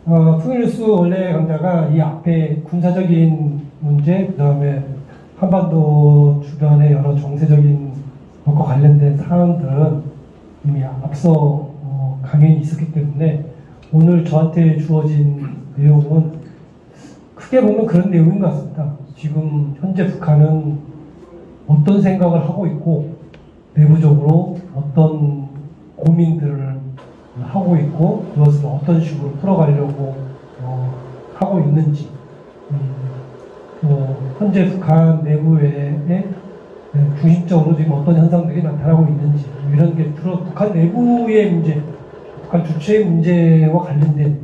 통일뉴스 원래 강좌가 이 앞에 군사적인 문제, 그 다음에 한반도 주변의 여러 정세적인 것과 관련된 사안들은 이미 앞서 강연이 있었기 때문에 오늘 저한테 주어진 내용은 크게 보면 그런 내용인 것 같습니다. 지금 현재 북한은 어떤 생각을 하고 있고 내부적으로 어떤 고민들을 하고 있고 그것을 어떤 식으로 풀어가려고 하고 있는지 현재 북한 내부에 중심적으로 지금 어떤 현상들이 나타나고 있는지 이런 게 주로 북한 내부의 문제, 북한 주체의 문제와 관련된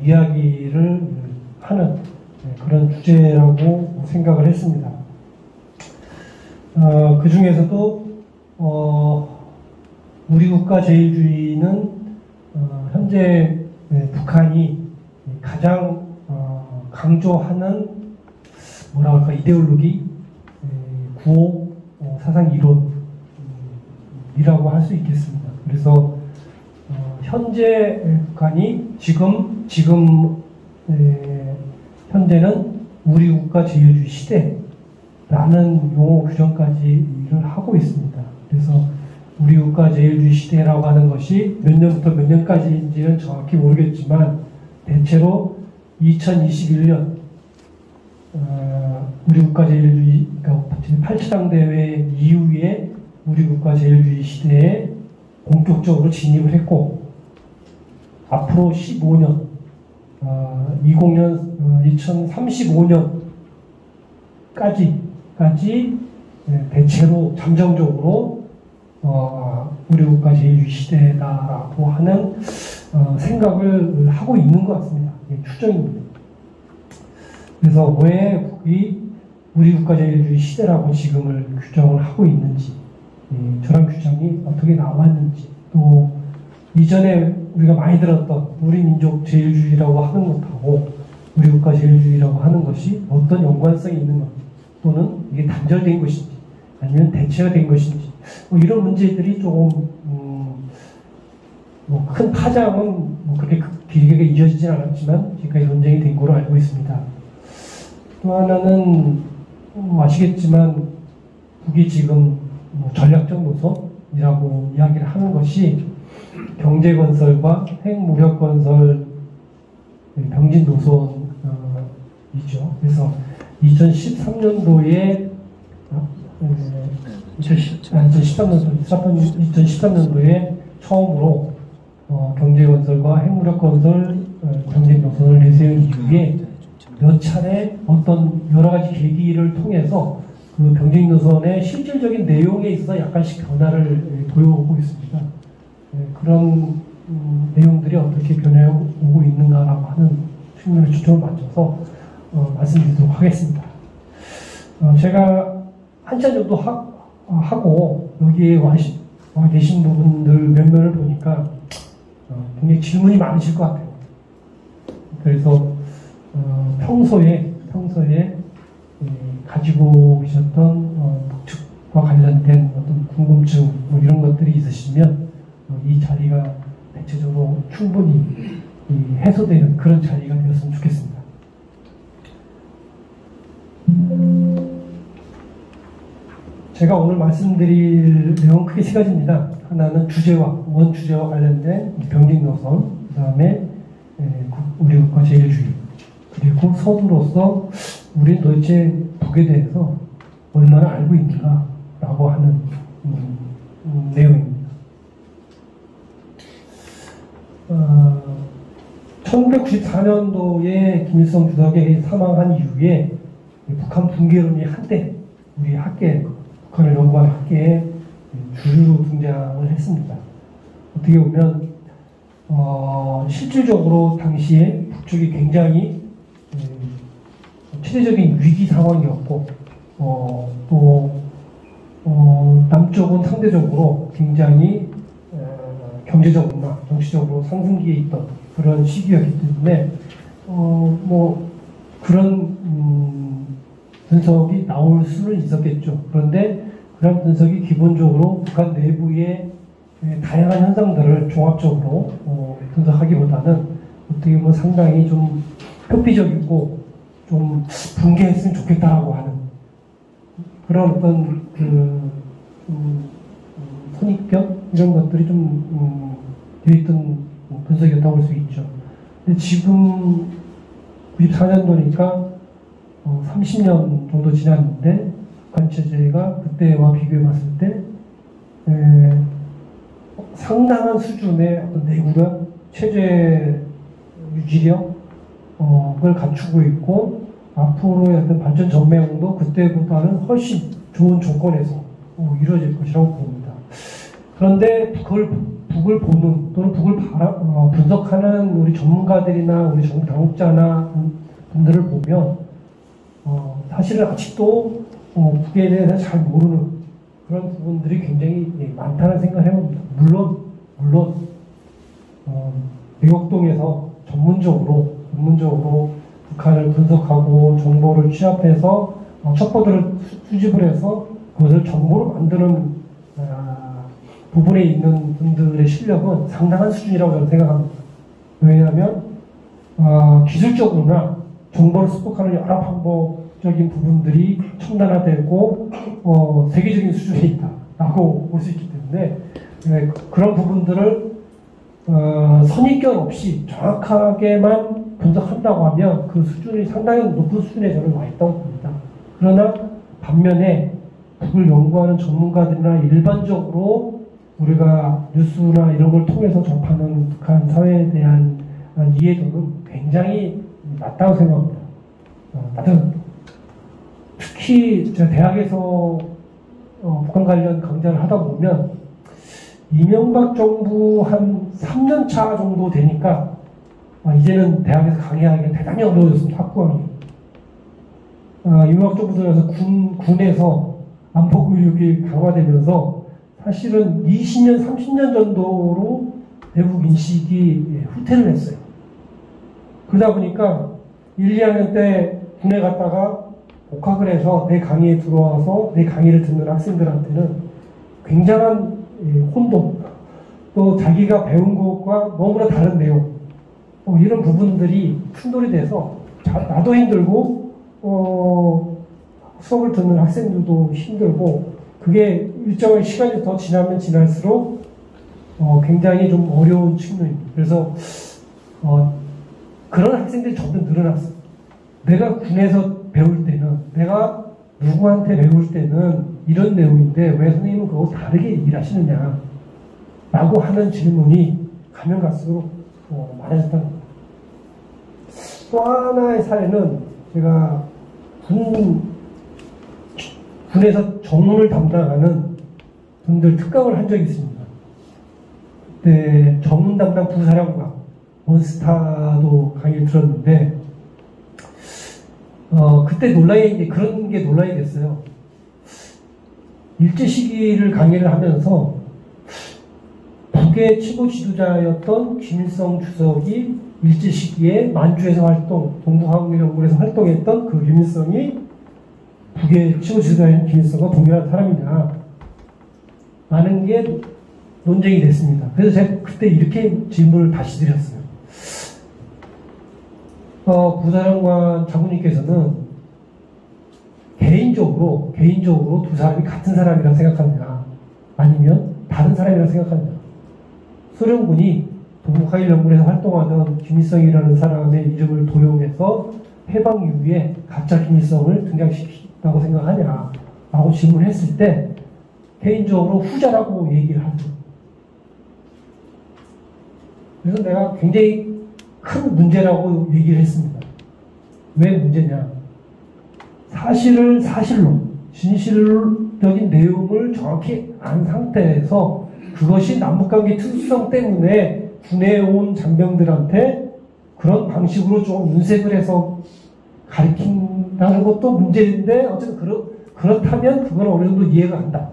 이야기를 하는 그런 주제라고 생각을 했습니다. 그 중에서도 우리 국가 제일주의는 현재 북한이 가장 강조하는 뭐라 할까 이데올로기, 구호, 사상 이론이라고 할 수 있겠습니다. 그래서 현재 북한이 지금 현재는 우리 국가 제일주의 시대라는 용어 규정까지 일을 하고 있습니다. 그래서 우리 국가 제일주의 시대라고 하는 것이 몇 년부터 몇 년까지인지는 정확히 모르겠지만 대체로 2021년 우리 국가 제일주의 그러니까 제8차 대회 이후에 우리 국가 제일주의 시대에 본격적으로 진입을 했고 앞으로 15년 2035년까지 대체로 잠정적으로 우리 국가 제일주의 시대다라고 하는 생각을 하고 있는 것 같습니다. 추정입니다. 그래서 왜 우리 국가 제일주의 시대라고 지금을 규정을 하고 있는지, 저런 규정이 어떻게 나왔는지, 또 이전에 우리가 많이 들었던 우리 민족 제일주의라고 하는 것하고 우리 국가 제일주의라고 하는 것이 어떤 연관성이 있는 건지, 또는 이게 단절된 것인지, 아니면 대체화된 것인지, 이런 문제들이 조금 큰 파장은 그렇게 길게 이어지진 않았지만 지금까지 논쟁이 된 걸로 알고 있습니다. 또 하나는 아시겠지만 북이 지금 전략적 노선이라고 이야기를 하는 것이 경제 건설과 핵무력 건설 병진 노선이죠. 그래서 2013년도에 2013년도에 처음으로 경제 건설과 핵무력 건설 병진 노선을 내세운 이후에 몇 차례 어떤 여러 가지 계기를 통해서 그 병진 노선의 실질적인 내용에 있어서 약간씩 변화를 보여오고 있습니다. 그런 내용들이 어떻게 변해오고 있는가라고 하는 측면에 초점을 맞춰서 말씀드리도록 하겠습니다. 제가 한참 정도 하고 여기에 와 계신 분들 몇 명을 보니까 굉장히 질문이 많으실 것 같아요. 그래서 평소에 가지고 계셨던 북측과 관련된 어떤 궁금증 이런 것들이 있으시면 이 자리가 대체적으로 충분히 해소되는 그런 자리가 되었으면 좋겠습니다. 제가 오늘 말씀드릴 내용은 크게 세 가지입니다. 하나는 원 주제와 관련된 병진 노선, 그 다음에 우리 국가 제일주의, 그리고 선으로서 우리는 도대체 북에 대해서 얼마나 알고 있는가라고 하는 내용입니다. 1994년도에 김일성 주석이 사망한 이후에 북한 붕괴론이 한때 우리 학계, 북한을 연구하는 학계에 주류로 등장을 했습니다. 어떻게 보면 실질적으로 당시에 북쪽이 굉장히 최대적인 위기 상황이었고 또 남쪽은 상대적으로 굉장히 경제적으로나 정치적으로 상승기에 있던 그런 시기였기 때문에 그런 분석이 나올 수는 있었겠죠. 그런데 그런 분석이 기본적으로 북한 내부의 다양한 현상들을 종합적으로 분석하기보다는 어떻게 보면 상당히 좀 회피적이고 좀 붕괴했으면 좋겠다라고 하는 그런 어떤 선입견 이런 것들이 좀 되어 있던 분석이었다고 볼 수 있죠. 근데 지금 94년도니까 30년 정도 지났는데 북한 체제가 그때와 비교해 봤을 때 상당한 수준의 어떤 내구력, 체제 유지력을 갖추고 있고 앞으로의 어떤 발전 전망도 그때보다는 훨씬 좋은 조건에서 이루어질 것이라고 봅니다. 그런데 북을 보는 또는 북을 분석하는 우리 전문가들이나 우리 정부 당국자나 분들을 보면 사실은 아직도 북에 대해서 잘 모르는 그런 부분들이 굉장히 많다는 생각을 해봅니다. 물론 외국동에서 전문적으로 북한을 분석하고 정보를 취합해서 첩보들을 수집을 해서 그것을 정보로 만드는 부분에 있는 분들의 실력은 상당한 수준이라고 저는 생각합니다. 왜냐하면 기술적으로나 정보를 수집하는 여러 방법적인 부분들이 첨단화되고 세계적인 수준에 있다라고 볼 수 있기 때문에 그런 부분들을 선입견 없이 정확하게만 분석한다고 하면 그 수준이 상당히 높은 수준에 저는 와 있다고 봅니다. 그러나 반면에 북을 연구하는 전문가들이나 일반적으로 우리가 뉴스나 이런 걸 통해서 접하는 북한 사회에 대한 이해도는 굉장히 낮다고 생각합니다. 특히 제가 대학에서 북한 관련 강좌를 하다 보면 이명박 정부 한 3년 차 정도 되니까 이제는 대학에서 강의하기가 대단히 어려워졌습니다. 학부형이. 이명박 정부 들어서 군에서 안보 교육이 강화되면서 사실은 20년, 30년 정도로 대북 인식이 후퇴를 했어요. 그러다 보니까 1, 2학년 때 군에 갔다가 복학을 해서 내 강의에 들어와서 내 강의를 듣는 학생들한테는 굉장한 혼돈, 또 자기가 배운 것과 너무나 다른 내용, 이런 부분들이 충돌이 돼서 나도 힘들고 수업을 듣는 학생들도 힘들고 그게 일정한 시간이 더 지나면 지날수록 굉장히 좀 어려운 측면입니다. 그래서 그런 학생들이 점점 늘어났어요. 내가 군에서 배울 때는 내가 누구한테 배울 때는 이런 내용인데 왜 선생님은 그거 다르게 얘기를 하시느냐 라고 하는 질문이 가면 갈수록 많아졌다는 겁니다. 또 하나의 사례는 제가 군에서 정문을 담당하는 분들 특강을 한 적이 있습니다. 그때 정문 담당 부사령관 원스타도 강의를 들었는데 그때 그런 게 논란이 됐어요. 일제시기를 강의를 하면서 북의 최고 지도자였던 김일성 주석이 일제시기에 만주에서 동북한국연구원에서 활동했던 그 김일성이 북의 최고 지도자인 김일성과 동일한 사람이냐 라는 게 논쟁이 됐습니다. 그래서 제가 그때 이렇게 질문을 다시 드렸어요. 부사령관 장군님께서는 개인적으로 두 사람이 같은 사람이라고 생각하느냐 아니면 다른 사람이라고 생각하느냐. 소련군이 동북한일연구원에서 활동하던 김일성이라는 사람의 이름을 도용해서 해방 이후에 가짜 김일성을 등장시켰다고 생각하냐 라고 질문을 했을 때 개인적으로 후자라고 얘기를 하죠. 그래서 내가 굉장히 큰 문제라고 얘기를 했습니다. 왜 문제냐? 사실을 사실로 진실적인 내용을 정확히 안 상태에서 그것이 남북관계 특수성 때문에 군에 온 장병들한테 그런 방식으로 좀 윤색을 해서 가르친다는 것도 문제인데 어쨌든 그렇다면 그건 어느 정도 이해가 간다.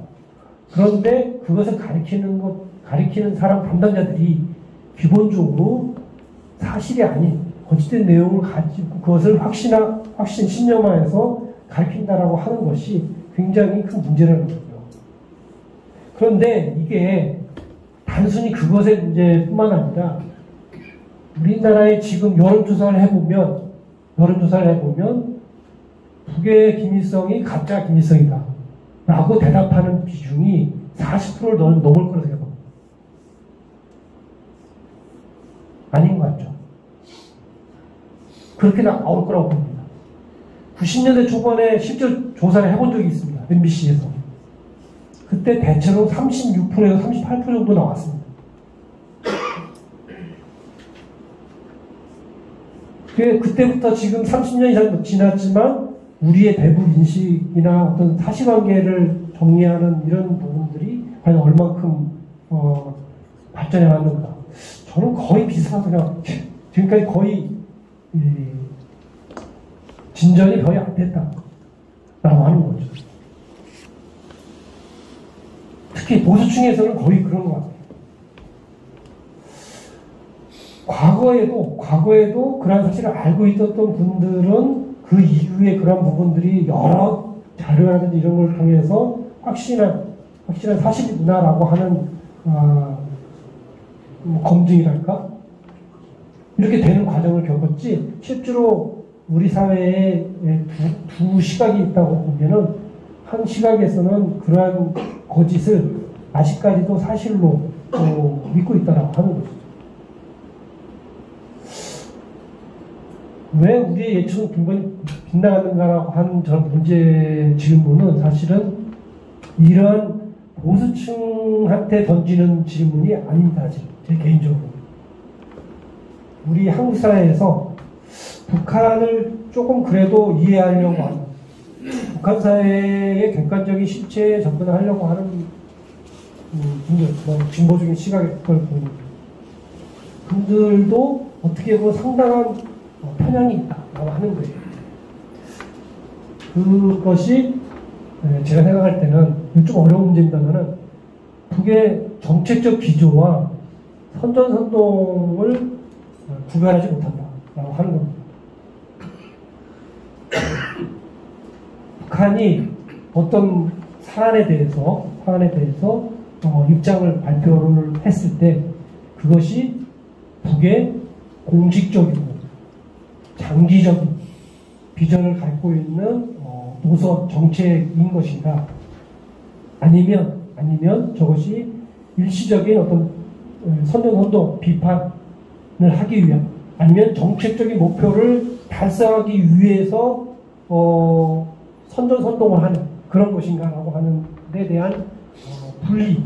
그런데 그것을 가리키는 사람 담당자들이 기본적으로 사실이 아닌 거짓된 내용을 가지고 그것을 확신 신념화해서 가르친다라고 하는 것이 굉장히 큰 문제라는 거죠. 그런데 이게 단순히 그것의 문제뿐만 아니라 우리나라에 지금 여론조사를 해보면 북의 김일성이 가짜 김일성이다 라고 대답하는 비중이 40%를 넘을 거라고 생각합니다. 아닌 것 같죠? 그렇게 나올 거라고 봅니다. 90년대 초반에 실제로 조사를 해본 적이 있습니다. MBC에서. 그때 대체로 36%에서 38% 정도 나왔습니다. 그때부터 지금 30년 이상 지났지만 우리의 대북 인식이나 어떤 사실관계를 정리하는 이런 부분들이 과연 얼만큼 발전해 왔는가. 저는 거의 비슷하다고 생각합니다. 지금까지 거의 진전이 거의 안 됐다라고 하는 거죠. 특히 보수층에서는 거의 그런 것 같아요. 과거에도 그런 사실을 알고 있었던 분들은 그 이후에 그런 부분들이 여러 자료라든지 이런 걸 통해서 확실한 사실이구나라고 하는 검증이랄까? 이렇게 되는 과정을 겪었지, 실제로 우리 사회에 두 시각이 있다고 보면은, 한 시각에서는 그러한 거짓을 아직까지도 사실로 믿고 있다라고 하는 거죠. 왜 우리의 예측은 빈번히 빗나가는가라고 하는 저런 문제 질문은 사실은 이런 보수층한테 던지는 질문이 아닙니다. 제 개인적으로. 우리 한국 사회에서 북한을 조금 그래도 이해하려고 하는, 북한 사회의 객관적인 실체에 접근하려고 하는 분들, 진보적인 시각의 걸 보는 분들도 어떻게 보면 상당한 편향이 있다라고 하는 거예요. 그것이 제가 생각할 때는 좀 어려운 문제입니다만은 북의 정책적 기조와 선전선동을 구별하지 못한다라고 하는 겁니다. 북한이 어떤 사안에 대해서 입장을 발표를 했을 때 그것이 북의 공식적이고 장기적인 비전을 갖고 있는 노선 정책인 것인가, 아니면 저것이 일시적인 어떤 선전선동 비판을 하기 위한, 아니면 정책적인 목표를 달성하기 위해서 선전선동을 하는 그런 것인가라고 하는 데 대한 분리,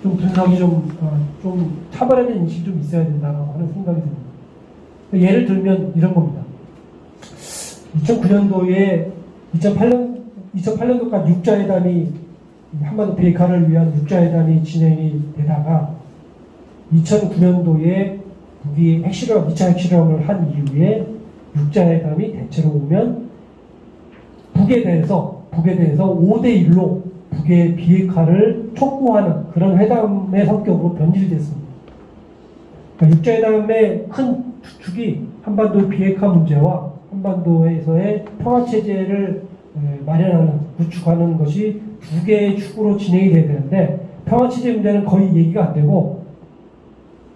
좀 분석이 좀 차별화된 인식이 좀 있어야 된다고 하는 생각이 듭니다. 예를 들면 이런 겁니다. 2008년도까지 육자회담이, 한반도 비핵화를 위한 육자회담이 진행이 되다가 2009년도에 북이 2차 핵실험을 한 이후에 육자회담이 대체로 오면 북에 대해서 5대1로 북의 비핵화를 촉구하는 그런 회담의 성격으로 변질됐습니다. 그러니까 육자회담의 큰 축이 한반도 비핵화 문제와 한반도에서의 평화체제를 마련하는, 구축하는 것이 두 개의 축으로 진행이 돼야 되는데, 평화체제 문제는 거의 얘기가 안 되고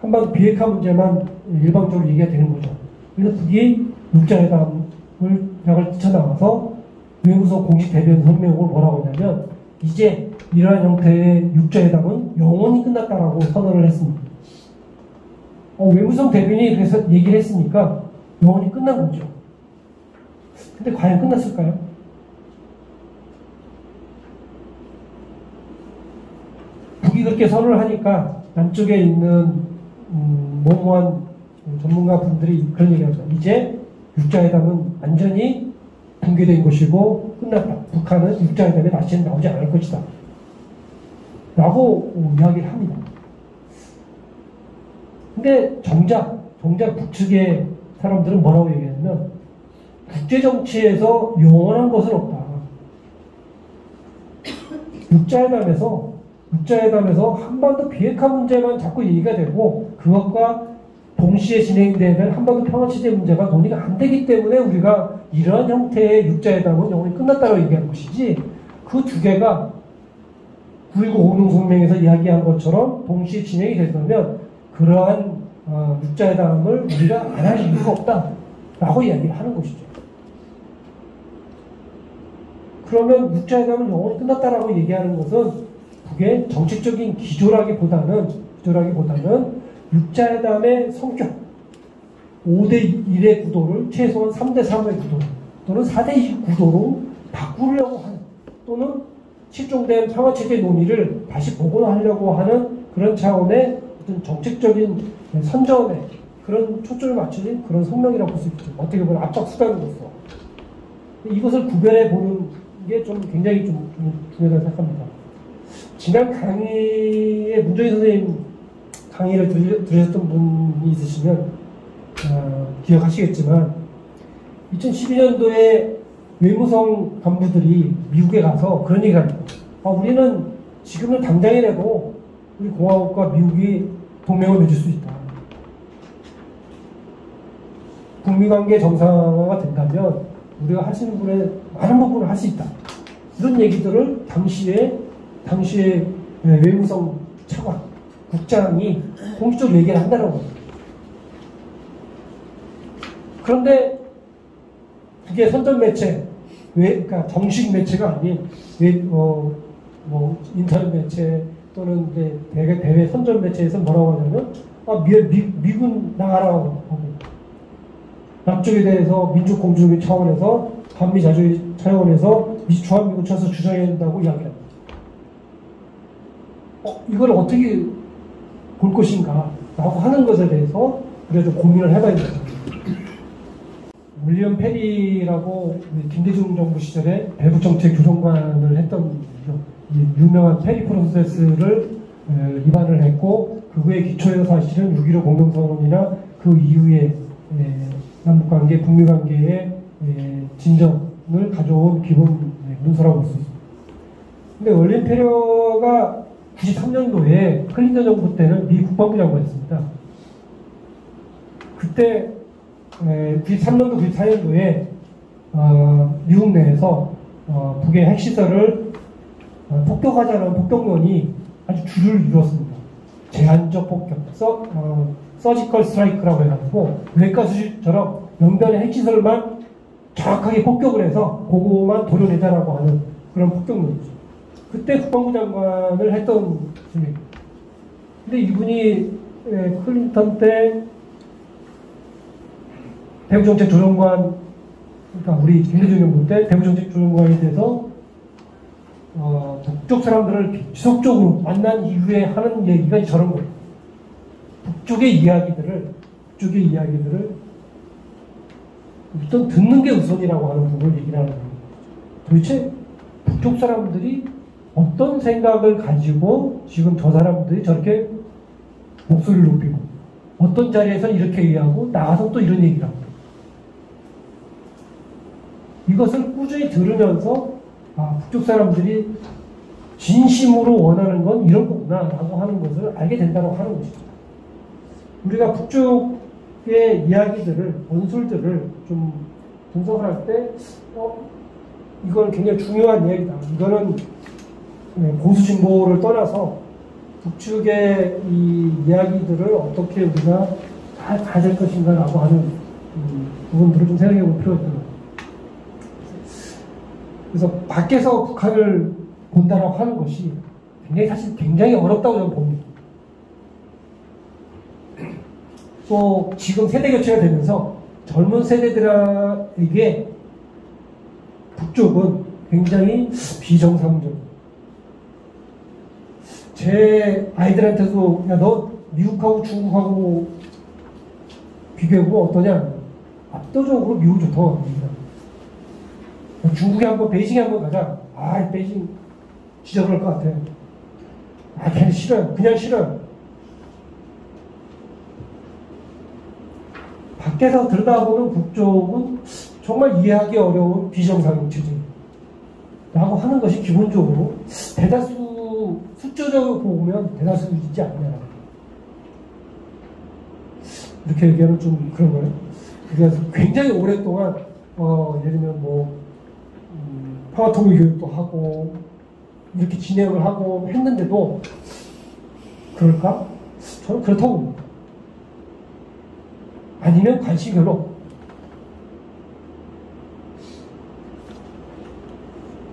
한반도 비핵화 문제만 일방적으로 얘기가 되는 거죠. 그래서 북이 육자회담을 뛰쳐나가서 외무성 공식 대변 성명을 뭐라고 하냐면, 이제 이러한 형태의 육자회담은 영원히 끝났다라고 선언을 했습니다. 외무성 대변인이 그래서 얘기를 했으니까 영원히 끝난 거죠. 근데 과연 끝났을까요? 북이 그렇게 선언을 하니까 남쪽에 있는 모모한 전문가 분들이 그런 얘기를 합니다. 이제 육자회담은 완전히 붕괴된 것이고 끝났다. 북한은 육자회담에 다시는 나오지 않을 것이다. 라고 이야기를 합니다. 근데 정작 북측의 사람들은 뭐라고 얘기하냐면, 국제정치에서 영원한 것은 없다. 육자회담에서 한반도 비핵화 문제만 자꾸 얘기가 되고, 그것과 동시에 진행되는 한반도 평화체제 문제가 논의가 안 되기 때문에 우리가 이러한 형태의 육자회담은 영원히 끝났다고 얘기하는 것이지, 그 두 개가 9.19 공동성명에서 이야기한 것처럼 동시에 진행이 된다면 그러한 육자회담을 우리가 안 할 이유가 없다라고 이야기를 하는 것이죠. 그러면 육자회담은 영원히 끝났다라고 얘기하는 것은 그게 정책적인 기조라기보다는 육자회담의 성격 5대1의 구도를 최소한 3대3의 구도 또는 4대2 구도로 바꾸려고 하는 또는 실종된 평화체제 논의를 다시 복원하려고 하는 그런 차원의 어떤 정책적인 선전에 그런 초점을 맞추는 그런 성명이라고 볼 수 있죠. 어떻게 보면 압박 수단으로서 이것을 구별해 보는 게 좀 굉장히 좀 중요하다고 생각합니다. 지난 강의에 문정인 선생님 강의를 들으셨던 분이 있으시면 기억하시겠지만 2012년도에 외무성 간부들이 미국에 가서 그런 얘기를 합니다. 우리는 지금은 당장이라도 우리 공화국과 미국이 동맹을 맺을 수 있다. 북미관계 정상화가 된다면 우리가 할 수 있는 부분에 많은 부분을 할 수 있다. 이런 얘기들을 당시에 외무성 차관, 국장이 공식적으로 얘기를 한다는 겁니다. 그런데 그게 선전 매체, 그러니까 정식 매체가 아닌 인터넷 매체 또는 대외 선전 매체에서 뭐라고 하냐면 미군 나가라고 하고 남쪽에 대해서 민족 공존의 차원에서 반미 자주의 차원에서 주한미군 쳐서 주장해야 된다고 이야기합니다. 이걸 어떻게 볼 것인가 라고 하는 것에 대해서 우리가 좀 고민을 해봐야 됩니다. 윌리엄 페리라고 김대중 정부 시절에 배북정책 조정관을 했던 유명한 페리 프로세스를 입안을 했고 그거에 기초해서 사실은 6.15 공동선언이나 그 이후에 남북관계, 북미관계의 진전을 가져온 기본 문서라고 볼 수 있습니다. 근데 윌리엄 페리가 93년도에 클린턴 정부 때는 미 국방부 장관이었습니다. 그때 93년도, 94년도에 미국 내에서 북의 핵시설을 폭격하자는 폭격론이 아주 주를 이루었습니다. 제한적 폭격, 서지컬 스트라이크라고 해가지고 외과수식처럼 영변의 핵시설만 정확하게 폭격을 해서 그거만 도려내자라고 하는 그런 폭격론이죠. 그때 국방부 장관을 했던 분입니다. 근데 이분이 클린턴 때 대북정책 조정관, 그러니까 우리 김대중 정부 때 대북정책 조정관이 돼서 북쪽 사람들을 지속적으로 만난 이후에 하는 얘기가 저런 거예요. 북쪽의 이야기들을 일단 듣는 게 우선이라고 하는 부분을 얘기를 하는 거예요. 도대체 북쪽 사람들이 어떤 생각을 가지고 지금 저 사람들이 저렇게 목소리를 높이고 어떤 자리에서 이렇게 얘기하고 나가서 또 이런 얘기를 하고 이것을 꾸준히 들으면서 북쪽 사람들이 진심으로 원하는 건 이런 거구나 라고 하는 것을 알게 된다고 하는 것이죠. 우리가 북쪽의 이야기들을, 원술들을 좀 분석을 할 때 이건 굉장히 중요한 이야기다. 이거는 보수진보를 떠나서 북측의 이 이야기들을 어떻게 우리가 잘 가질 것인가 라고 하는 부분들을 좀 생각해 볼 필요가 있다. 그래서 밖에서 북한을 본다라고 하는 것이 사실 굉장히 어렵다고 저는 봅니다. 또 지금 세대 교체가 되면서 젊은 세대들에게 북쪽은 굉장히 비정상적. 제 아이들한테도 야 너 미국하고 중국하고 비교해보면 어떠냐? 압도적으로 미국이 좋다고 합니다. 중국에 한번 베이징에 한번 가자. 베이징 지저분할 것 같아. 걔는 싫어요. 그냥 싫어요. 밖에서 들여다보는 북쪽은 정말 이해하기 어려운 비정상 체제라고 하는 것이 기본적으로 대다수 숫자적으로 보면 대다수이지 않냐. 이렇게 얘기하면 좀 그런 거예요. 그래서 굉장히 오랫동안 예를 들면 평화통일 교육도 하고 이렇게 진행을 하고 했는데도 그럴까? 저는 그렇다고 봅니다. 아니면 관심이 별로 없고.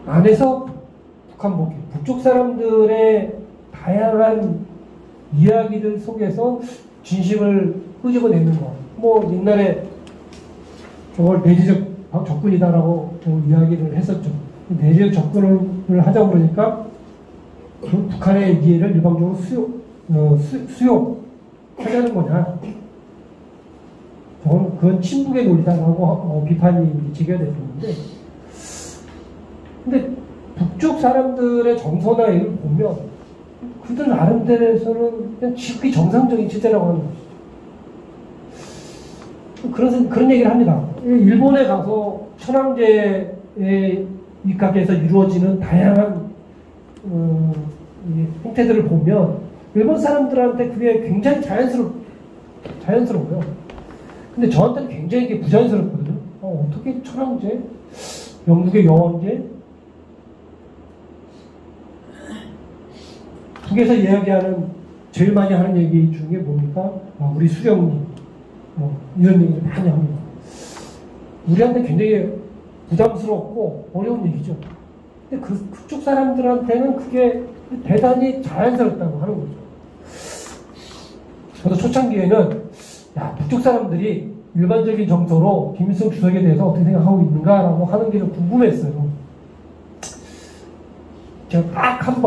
안에서 북한 복귀, 북쪽 사람들의 다양한 이야기들 속에서 진심을 끄집어내는 거. 뭐 옛날에 저걸 내지적 접근이다라고 이야기를 했었죠. 내지적 접근을 하자 그러니까 그 북한의 이해를 일방적으로 수용하자는 거냐. 그건 친북의 논리다라고 비판이 제기됐는데, 근데 북쪽 사람들의 정서나 이걸 보면 그들 나름대로서는 그냥 지극히 정상적인 체제라고 하는 거죠. 그런 얘기를 합니다. 일본에 가서 천황제에 입각해서 이루어지는 다양한 형태들을 보면 일본 사람들한테 그게 굉장히 자연스러워요. 근데 저한테는 굉장히 이게 부자연스럽거든요. 어떻게 천황제, 영국의 여왕제, 북에서 이야기하는 제일 많이 하는 얘기 중에 뭡니까? 우리 수령님, 이런 얘기를 많이 합니다. 우리한테 굉장히 부담스럽고 어려운 얘기죠. 근데 그쪽 사람들한테는 그게 대단히 자연스럽다고 하는 거죠. 저도 초창기에는 북쪽 사람들이 일반적인 정서로 김일성 주석에 대해서 어떻게 생각하고 있는가라고 하는 게 좀 궁금했어요. 제가 딱 한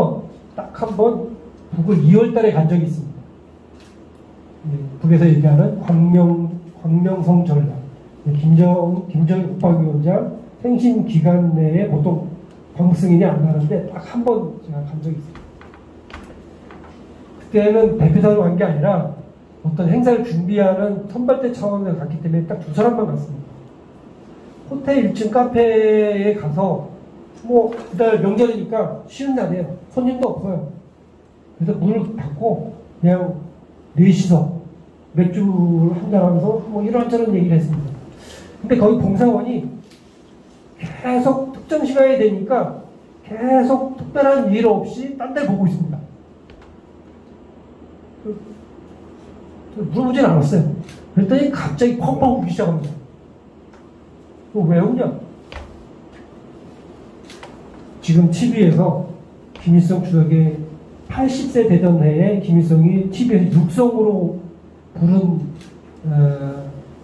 번 북을 2월달에 간 적이 있습니다. 북에서 얘기하는 광명성 전략, 김정일 국방위원장 생신 기간 내에 보통 방북 승인이 안 나는데 딱 한 번 제가 간 적이 있어요. 그때는 대표단으로 간 게 아니라 어떤 행사를 준비하는 선발대 차원에서 갔기 때문에 딱 2사람만 갔습니다. 호텔 1층 카페에 가서 그날 명절이니까 쉬는 날이에요. 손님도 없어요. 그래서 문을 닫고 그냥 넷이서 맥주를 한잔하면서 이런저런 얘기를 했습니다. 근데 거기 봉사원이 계속 특정 시간이 되니까 계속 특별한 일 없이 딴 데를 보고 있습니다. 물어보진 않았어요. 그랬더니 갑자기 펑펑 울기 시작합니다. 왜 우냐? 지금 TV에서 김일성 주석의 80세 되던 해에 김일성이 TV에서 육성으로 부른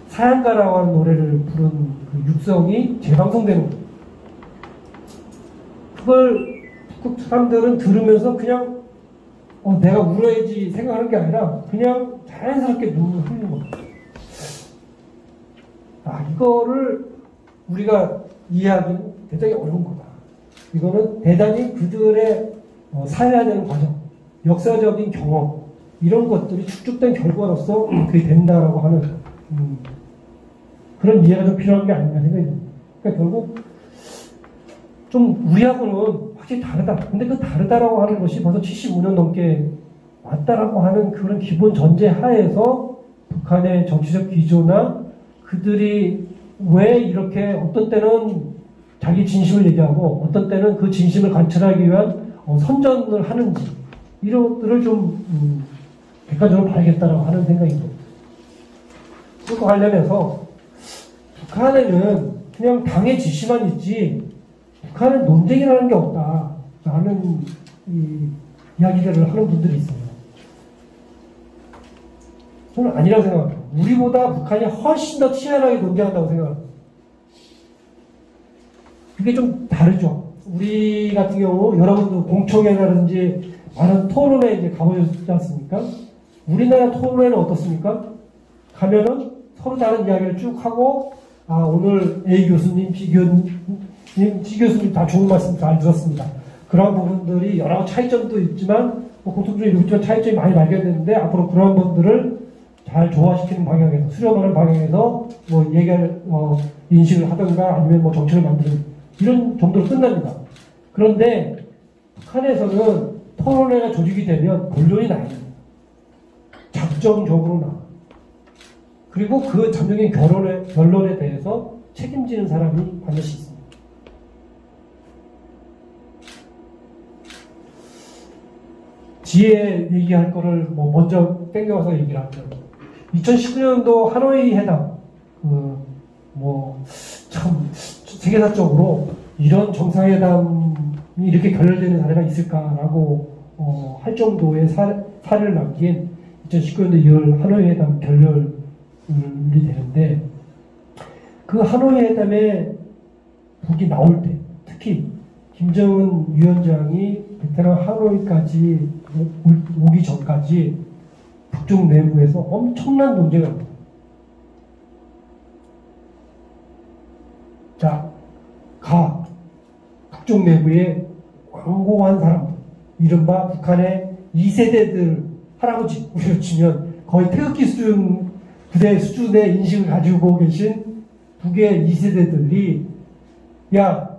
사양가라고 하는 노래를 부른 그 육성이 재방송되는 거예요. 그걸 북극 사람들은 들으면서 그냥 내가 울어야지 생각하는 게 아니라 그냥 자연스럽게 눈물을 흘리는 거예요. 이거를 우리가 이해하기는 대단히 어려운 거다. 이거는 대단히 그들의 살아야 되는 과정, 역사적인 경험, 이런 것들이 축적된 결과로서 그게 된다라고 하는 그런 이해가 좀 필요한 게 아닌가 생각이 듭니다. 그러니까 결국 좀 우리하고는 확실히 다르다. 근데 그 다르다라고 하는 것이 벌써 75년 넘게 왔다라고 하는 그런 기본 전제 하에서 북한의 정치적 기조나 그들이 왜 이렇게 어떤 때는 자기 진심을 얘기하고 어떤 때는 그 진심을 관철하기 위한 선전을 하는지 이런 것들을 좀 객관적으로 봐야겠다라고 하는 생각입니다. 그거 관련해서 북한에는 그냥 당의 지시만 있지 북한은 논쟁이라는 게 없다라는 이야기를 하는 분들이 있어요. 저는 아니라고 생각합니다. 우리보다 북한이 훨씬 더 치열하게 논쟁한다고 생각합니다. 그게 좀 다르죠. 우리 같은 경우 여러분도 공청회라든지 많은 토론회 이제 가보셨지 않습니까? 우리나라 토론회는 어떻습니까? 가면은 서로 다른 이야기를 쭉 하고 오늘 A 교수님, B 교수님 다 좋은 말씀 잘 들었습니다. 그런 부분들이 여러 차이점도 있지만 공통적인 차이점이 많이 발견됐는데 앞으로 그런 분들을 잘 조화시키는 방향에서 수렴하는 방향에서 얘기를 인식을 하든가 아니면 정책을 만드는 이런 정도로 끝납니다. 그런데 북한에서는 토론회가 조직이 되면 본론이 나요. 작정적으로 나. 그리고 그 잠정인 결론에 대해서 책임지는 사람이 반드시 있습니다. 뒤에 얘기할 거를 먼저 땡겨와서 얘기를 하죠. 2019년도 하노이 회담, 참, 세계사적으로 이런 정상회담이 이렇게 결렬되는 사례가 있을까라고, 할 정도의 사례를 남긴 2019년도 2월 하노이 회담 결렬이 되는데, 그 하노이 회담에 북이 나올 때, 특히 김정은 위원장이 베트남 하노이까지 오기 전까지 북쪽 내부에서 엄청난 논쟁을 합니다. 자, 북쪽 내부에 광고한 사람들, 이른바 북한의 2세대들, 할아버지, 우리로 치면 거의 태극기 수준, 부대 수준의 인식을 가지고 계신 북의 2세대들이, 야,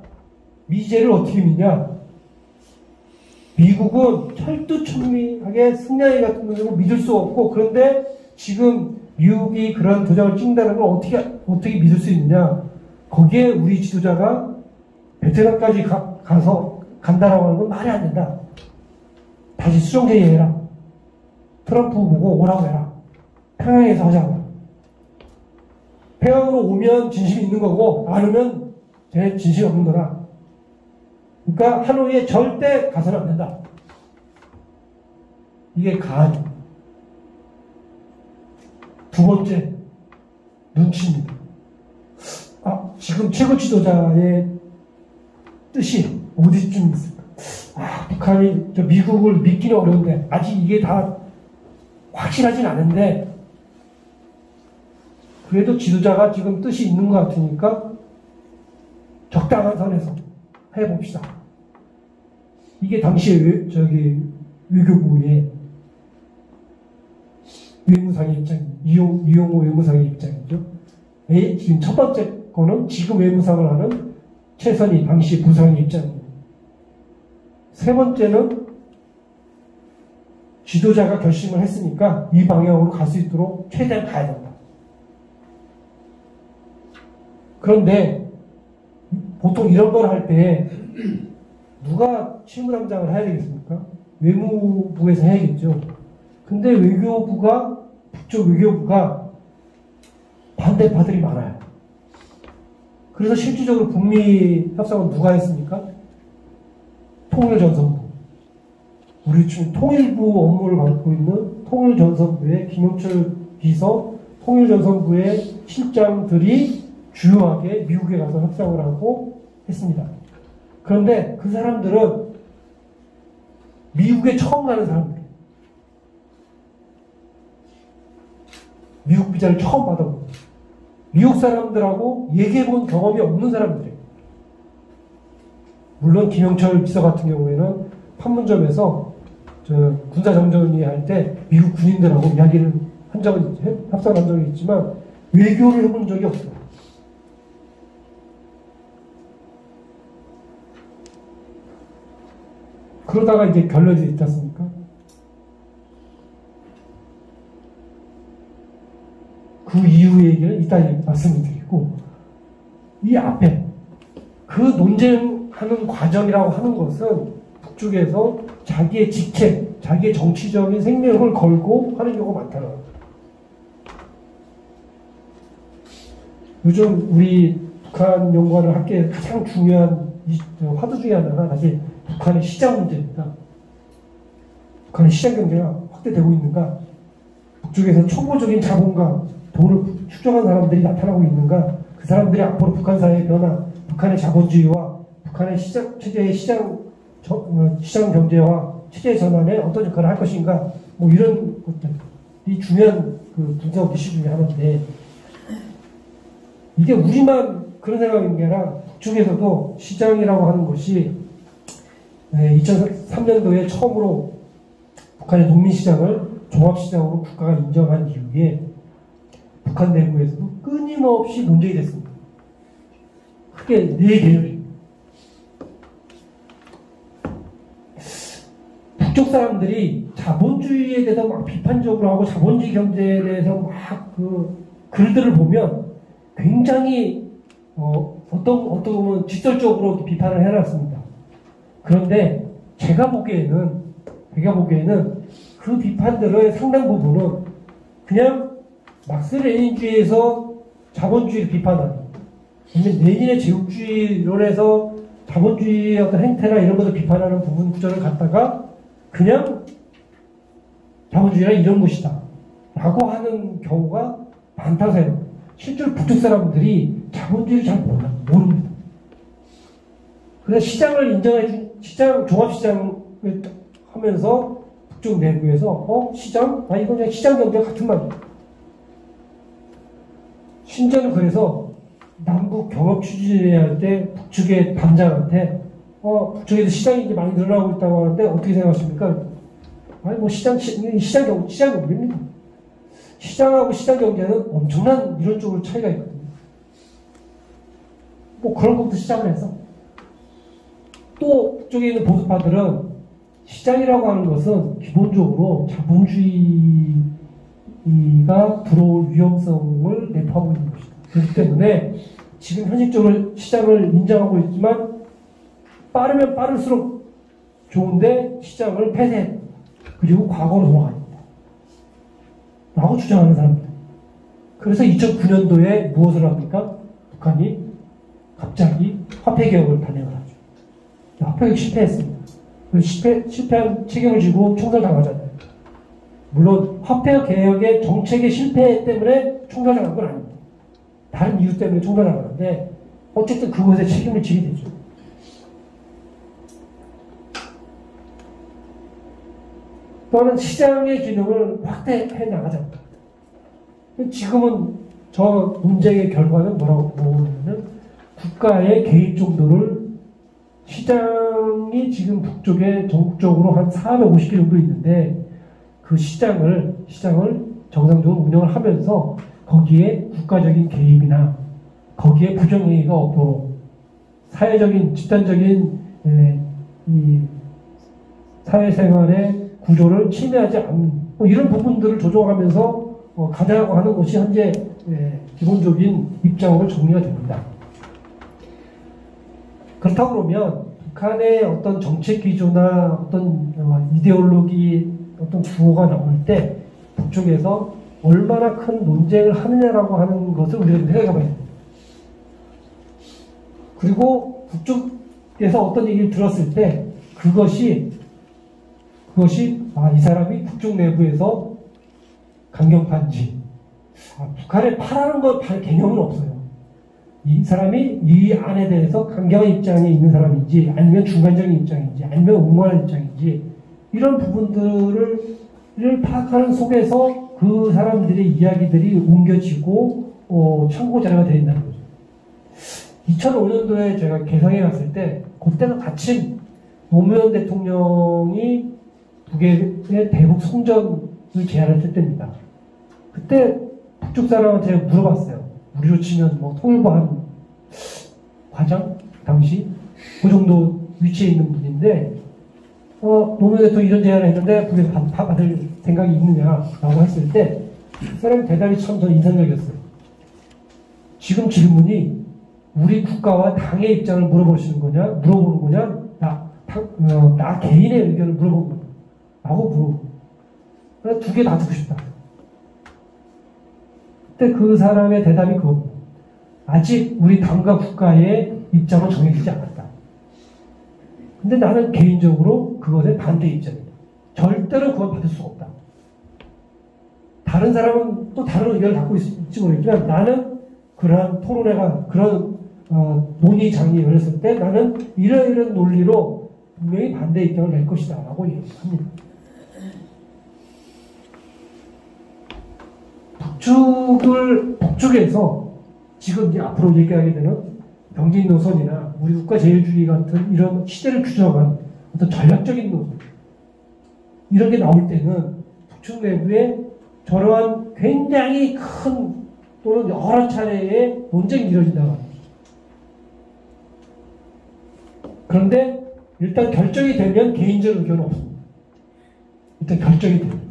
미제를 어떻게 믿냐? 미국은 철두철미하게 승리하기 같은 것을 믿을 수 없고, 그런데 지금 미국이 그런 도장을 찍는다는 걸 어떻게 믿을 수 있느냐? 거기에 우리 지도자가 베트남까지 가서 간다라고 하는 건 말이 안 된다. 다시 수정제의해라. 트럼프 보고 오라고 해라. 평양에서 하자고. 평양으로 오면 진심이 있는 거고, 안 오면 쟤네 진심이 없는 거다. 그러니까 하노이에 절대 가서는 안 된다. 이게 가안이. 두 번째, 눈치입니다. 지금 최고 지도자의 뜻이 어디쯤 있을까? 북한이 미국을 믿기는 어려운데, 아직 이게 다 확실하진 않은데, 그래도 지도자가 지금 뜻이 있는 것 같으니까 적당한 선에서 해봅시다. 이게 당시에 외교부의 외무상의 입장이에요. 이용호 외무상의 입장이죠. 지금 첫 번째 거는 지금 외무상을 하는 최선희 당시 부상의 입장입니다. 세 번째는 지도자가 결심을 했으니까 이 방향으로 갈 수 있도록 최대한 가야 된다. 그런데 보통 이런 걸 할 때 누가 실무담당을 해야 되겠습니까? 외무부에서 해야겠죠. 근데 북쪽 외교부가 반대파들이 많아요. 그래서 실질적으로 북미 협상은 누가 했습니까? 통일전선부. 우리 지금 통일부 업무를 맡고 있는 통일전선부의 김영철 비서, 통일전선부의 실장들이 주요하게 미국에 가서 협상을 하고 했습니다. 그런데 그 사람들은 미국에 처음 가는 사람들이에요. 미국 비자를 처음 받아보고 미국 사람들하고 얘기해본 경험이 없는 사람들이에요. 물론 김영철 비서 같은 경우에는 판문점에서 군사정전위 할 때 미국 군인들하고 이야기를 한 적은 협상한 적이 있지만 외교를 해본 적이 없어요. 그러다가 이제 결렬이 있지 않습니까? 그 이후 얘기는 이따 말씀을 드리고, 이 앞에 그 논쟁하는 과정이라고 하는 것은 북쪽에서 자기의 직책, 자기의 정치적인 생명을 걸고 하는 경우가 많다는 거예요. 요즘 우리 북한 연구하는 학계에 가장 중요한 화두 중에 하나가 사실 북한의 시장 문제입니다. 북한의 시장 경제가 확대되고 있는가? 북쪽에서 초보적인 자본과 돈을 축적한 사람들이 나타나고 있는가? 그 사람들이 앞으로 북한 사회의 변화, 북한의 자본주의와 북한의 체제의 시장 경제와 체제 전환에 어떤 역할을 할 것인가? 뭐 이런 것들이 중요한 그 분석 이슈 중에 하나인데, 이게 우리만 그런 생각인 게 아니라 북쪽에서도 시장이라고 하는 것이 2003년도에 처음으로 북한의 농민시장을 종합시장으로 국가가 인정한 이후에 북한 내부에서도 끊임없이 논쟁이 됐습니다. 크게 네 계열입니다. 북쪽 사람들이 자본주의에 대해서 막 비판적으로 하고 자본주의 경제에 대해서 막 글들을 보면 굉장히 어떤 보면 직설적으로 비판을 해놨습니다. 그런데 제가 보기에는 그 비판들의 상당 부분은 그냥 막스 레닌주의에서 자본주의를 비판하는, 아니면 레닌의 제국주의론에서 자본주의의 어떤 행태나 이런 것을 비판하는 부분 구조를 갖다가 그냥 자본주의란 이런 것이다 라고 하는 경우가 많다고 해요. 실제로 북쪽 사람들이 자본주의를 잘 모릅니다. 그래서 시장을 인정해준, 종합시장을 하면서 북쪽 내부에서, 시장? 이거 그냥 시장 경제가 같은 말이에요. 심지어는 그래서 남북 경협 추진해야 할 때 북측의 반장한테, 북쪽에서 시장이 이제 많이 늘어나고 있다고 하는데 어떻게 생각하십니까? 시장 경제입니다. 시장하고 시장 경제는 엄청난 이론적으로 차이가 있거든요. 그런 것부터 시작을 해서. 또, 북쪽에 있는 보수파들은 시장이라고 하는 것은 기본적으로 자본주의가 들어올 위험성을 내포하고 있는 것이다. 그렇기 때문에 지금 현실적으로 시장을 인정하고 있지만 빠르면 빠를수록 좋은데 시장을 폐쇄해. 그리고 과거로 돌아가야 된다. 라고 주장하는 사람들. 그래서 2009년도에 무엇을 합니까? 북한이 갑자기 화폐개혁을 단행을 하죠. 화폐개혁 실패했습니다. 실패한 책임을 지고 총살당하잖아요. 물론 화폐개혁의 정책의 실패 때문에 총살당한 건 아닙니다. 다른 이유 때문에 총살당하는데 어쨌든 그것에 책임을 지게 되죠. 또는 시장의 기능을 확대해 나가자. 지금은 저 논쟁의 결과는 뭐라고 보냐면 국가의 개입 정도를 시장이 지금 북쪽에 전국적으로 한 450개 정도 있는데 그 시장을 정상적으로 운영을 하면서 거기에 국가적인 개입이나 거기에 부정행위가 없도록 사회적인 집단적인 이 사회생활의 구조를 침해하지 않는 이런 부분들을 조정하면서 가자고 하는 것이 현재 기본적인 입장으로 정리가 됩니다. 그렇다고 그러면 북한의 어떤 정책 기조나 어떤 이데올로기 어떤 구호가 나올 때 북쪽에서 얼마나 큰 논쟁을 하느냐라고 하는 것을 우리가 생각해 봐야 됩니다. 그리고 북쪽에서 어떤 얘기를 들었을 때 그것이 이 사람이 북쪽 내부에서 강경파인지 북한에 파라는 거 팔 개념은 없어요. 이 사람이 이 안에 대해서 강경한 입장에 있는 사람인지 아니면 중간적인 입장인지 아니면 옹호하는 입장인지 이런 부분들을 파악하는 속에서 그 사람들의 이야기들이 옮겨지고 참고 자료가 되어 있다는 거죠. 2005년도에 제가 개성에 갔을 때 그때가 마침 노무현 대통령이 북의 대북 송전을 제안했을 때입니다. 그때 북쪽 사람한테 물어봤어요. 우리로 치면 통일부 한 과장? 당시 그 정도 위치에 있는 분인데 노무현 대통령이 이런 제안을 했는데 북에서 받을 생각이 있느냐라고 했을 때 그 사람 대답이 참 저는 인상적이었어요. 지금 질문이 우리 국가와 당의 입장을 물어보는 거냐 나 개인의 의견을 물어보는 거냐 라고 물어보고 그래서 두 개 다 듣고 싶다. 그때 그 사람의 대답이 그겁니다. 아직 우리 당과 국가의 입장은 정해지지 않았다. 근데 나는 개인적으로 그것에 반대 입장이다. 절대로 그건 받을 수가 없다. 다른 사람은 또 다른 의견을 갖고 있을지 모르겠지만 나는 그러한 토론회가 그런 논의장이 열렸을 때 나는 이런 논리로 분명히 반대 입장을 낼 것이다 라고 얘기합니다. 북쪽에서 지금 이제 앞으로 얘기하게 되는 병진 노선이나 우리 국가 제일주의 같은 이런 시대를 규정한 어떤 전략적인 노선 이런 게 나올 때는 북측 내부에 저러한 굉장히 큰 또는 여러 차례의 논쟁이 이루어진다고 합니다. 그런데 일단 결정이 되면 개인적 의견은 없습니다. 일단 결정이 됩니다.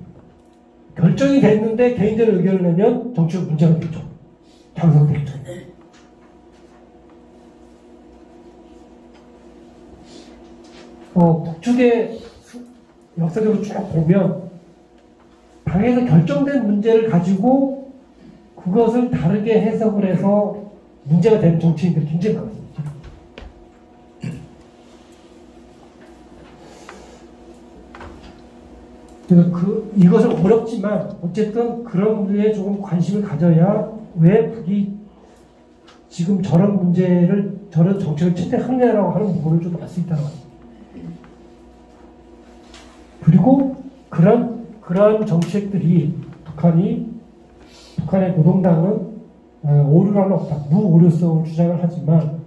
결정이 됐는데 개인적 의견을 내면 정치적 문제가 되죠. 장성되죠. 북측의 역사적으로 쭉 보면 당에서 결정된 문제를 가지고 그것을 다르게 해석을 해서 문제가 되는 정치인들이 굉장히 많습니다. 이것은 어렵지만 어쨌든 그런 문제에 조금 관심을 가져야 왜 북이 지금 저런 문제를 저런 정책을 채택하느냐라고 하는 부분을 좀 알 수 있다는 겁니다. 그리고 그러한 정책들이 북한의 노동당은 오류라는 없다. 무오류성을 주장을 하지만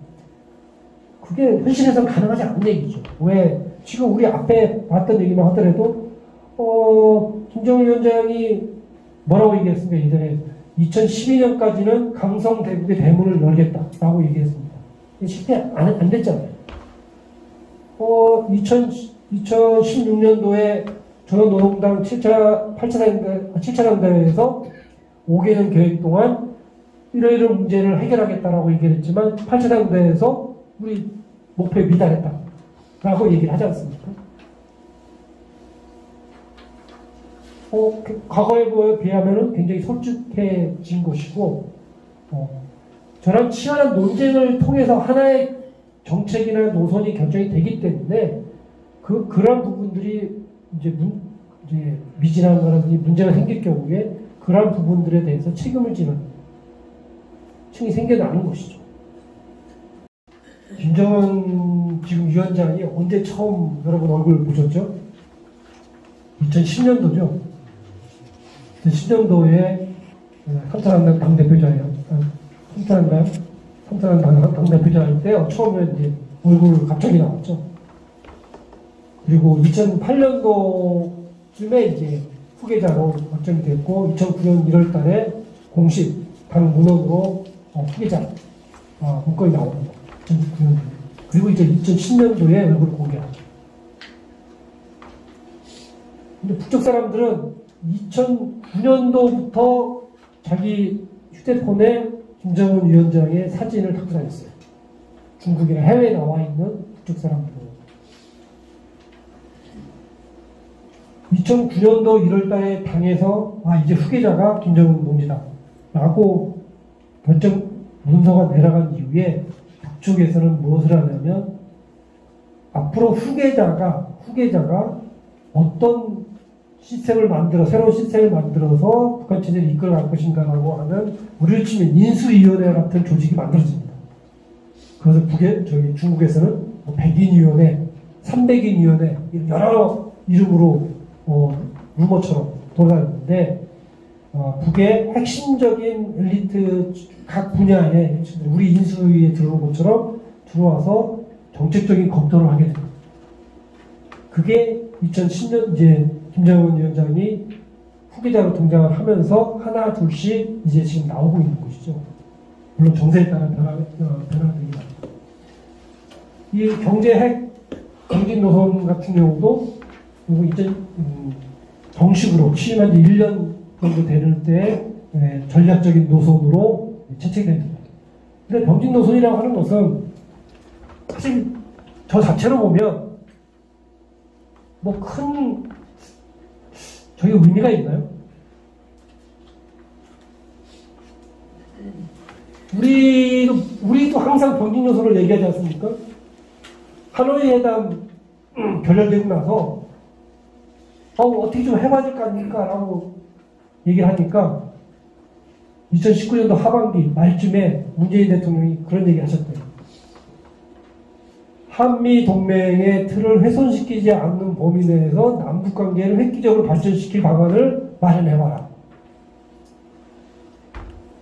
그게 현실에서는 가능하지 않는 얘기죠. 왜 지금 우리 앞에 봤던 얘기만 하더라도 김정은 위원장이 뭐라고 얘기했습니까? 예전에 2012년까지는 강성 대국의 대문을 열겠다라고 얘기했습니다. 실패 안 됐잖아요. 2016년도에 조선노동당 8차 당대회에서 5개년 계획 동안 이러이러한 문제를 해결하겠다라고 얘기를 했지만 8차 당대회에서 우리 목표에 미달했다라고 얘기를 하지 않습니까? 과거에 비하면 굉장히 솔직해진 것이고, 저런 치열한 논쟁을 통해서 하나의 정책이나 노선이 결정이 되기 때문에 그런 부분들이 이제 미진한 거라든지 문제가 생길 경우에 그런 부분들에 대해서 책임을 지는 층이 생겨나는 것이죠. 김정은 지금 위원장이 언제 처음 여러분 얼굴 보셨죠? 2010년도죠. 2010년도에 삼천한당 당대표자예요. 삼천한당 당대표자일 때 처음에 이제 얼굴 갑자기 나왔죠. 그리고 2008년도쯤에 이제 후계자로 확정이 됐고 2009년 1월달에 공식 당 문헌으로 후계자 문건이 나옵니다. 2009년. 그리고 이제 2010년도에 얼굴을 공개하죠. 근데 북쪽 사람들은 2009년도부터 자기 휴대폰에 김정은 위원장의 사진을 갖고 다녔어요. 중국이나 해외에 나와 있는 북쪽 사람들은. 2009년도 1월달에 당에서 이제 후계자가 김정은 동지다 라고 결정 문서가 내려간 이후에 북쪽에서는 무엇을 하냐면 앞으로 후계자가 어떤 시스템을 새로운 시스템을 만들어서 북한 체제를 이끌어갈 것인가라고 하는 우리를 치면 인수위원회 같은 조직이 만들어집니다. 그래서 중국에서는 백인위원회, 300인위원회 여러 이름으로 루머처럼 돌아다녔는데 북의 핵심적인 엘리트 각 분야에 우리 인수위에 들어온 것처럼 들어와서 정책적인 검토를 하게 됩니다. 그게 2010년 이제 김정은 위원장이 후계자로 등장을 하면서 하나 둘씩 이제 지금 나오고 있는 것이죠. 물론 정세에 따른 변화가 되긴 합니다. 이 경제 정진 노선 같은 경우도 정식으로 취임한 지 1년 정도 되는 때 전략적인 노선으로 채택이 됩니다. 근데 병진 노선이라고 하는 것은 사실 저 자체로 보면 저희 의미가 있나요? 우리도 항상 병진 요소를 얘기하지 않습니까? 하노이 회담 결렬되고 나서 어떻게 좀 해봐야 될 거 아닙니까? 라고 얘기를 하니까 2019년도 하반기 말쯤에 문재인 대통령이 그런 얘기 하셨대요. 한미 동맹의 틀을 훼손시키지 않는 범위 내에서 남북관계를 획기적으로 발전시킬 방안을 마련해봐라.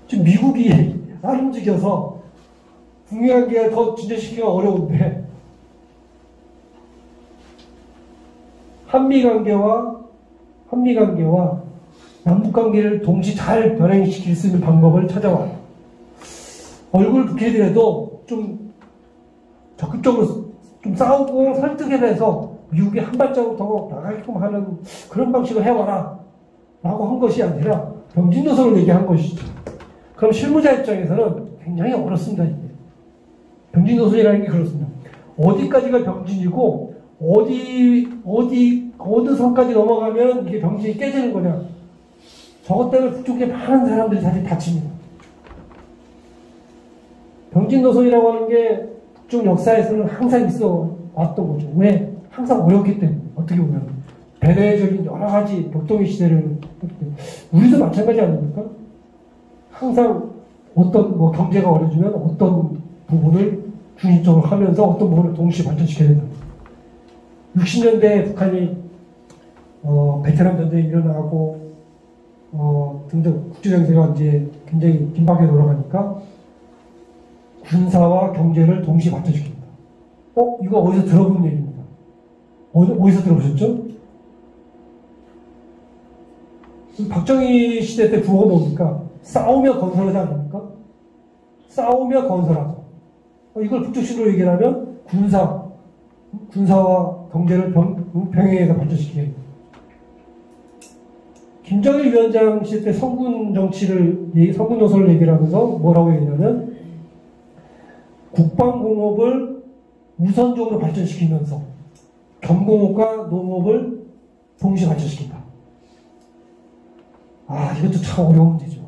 지금 미국이 안 움직여서 북미관계가 더 진전시키기가 어려운데 한미관계와 남북관계를 동시 잘 변행시킬 수 있는 방법을 찾아와. 얼굴 붉히더라도 좀 적극적으로 좀 싸우고 설득해내서 미국이 한 발자국 더 나가게끔 하는 그런 방식을 해와라 라고 한 것이 아니라 병진 노선을 얘기한 것이죠. 그럼 실무자 입장에서는 굉장히 어렵습니다. 이게. 병진 노선이라는 게 그렇습니다. 어디까지가 병진이고 어느 선까지 넘어가면 이게 병진이 깨지는 거냐. 저것 때문에 북쪽에 많은 사람들이 사실 다칩니다. 병진노선이라고 하는 게 북쪽 역사에서는 항상 있어 왔던 거죠. 왜? 항상 어렵기 때문에. 어떻게 보면 대대적인 여러 가지 격동의 시대를 했기 때문에. 우리도 마찬가지 아닙니까? 항상 어떤 경제가 어려지면 어떤 부분을 중심적으로 하면서 어떤 부분을 동시에 발전시켜야 된다. 60년대에 북한이 베트남 전쟁이 일어나고 등등 국제정세가 이제 굉장히 긴박하게 돌아가니까 군사와 경제를 동시에 발전시킵니다. 이거 어디서 들어본 얘기입니다. 어디서 들어보셨죠? 박정희 시대 때 구호가 뭡니까? 싸우며 건설하자 아닙니까? 싸우며 건설하자. 이걸 북쪽식으로 얘기하면 군사와 경제를 병행해서 발전시키게 됩니다. 김정일 위원장 시대 때 성군 노선을 얘기를 하면서 뭐라고 얘기하냐면 국방공업을 우선적으로 발전시키면서 경공업과 농업을 동시에 발전시킨다. 이것도 참 어려운 문제죠.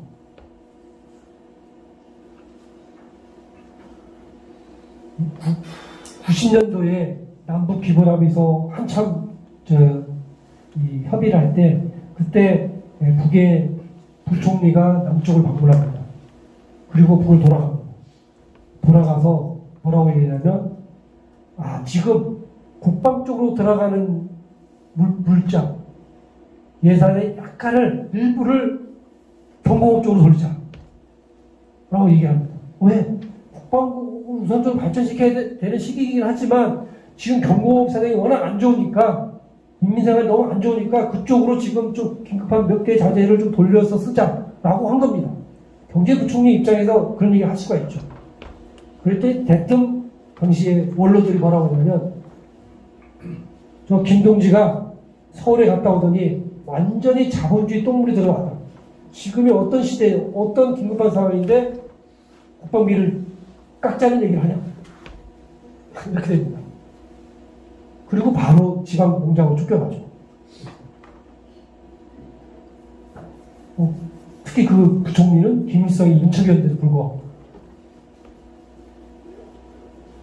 90년도에 남북 기본합의서 한참 협의를 할 때 그때 북의 부총리가 남쪽을 방문합니다. 그리고 북을 돌아갑니다. 돌아가서 뭐라고 얘기하냐면 지금 국방 쪽으로 들어가는 물자 예산의 약간을 일부를 경공업 쪽으로 돌리자 라고 얘기합니다. 왜? 국방국을 우선적으로 발전시켜야 되는 시기이긴 하지만 지금 경공업 사정이 워낙 안 좋으니까 인민생활이 너무 안 좋으니까 그쪽으로 지금 좀 긴급한 몇 개 자재를 좀 돌려서 쓰자라고 한 겁니다. 경제부총리 입장에서 그런 얘기 할 수가 있죠. 그럴 때 대뜸 당시에 원로들이 뭐라고 하냐면 저 김동지가 서울에 갔다 오더니 완전히 자본주의 똥물이 들어왔다. 지금이 어떤 시대에 어떤 긴급한 상황인데 국방비를 깎자는 얘기를 하냐. 이렇게 됩니다. 그리고 바로 지방 공장으로 쫓겨나죠. 특히 그 부총리는 김일성이 인척이었는데도 불구하고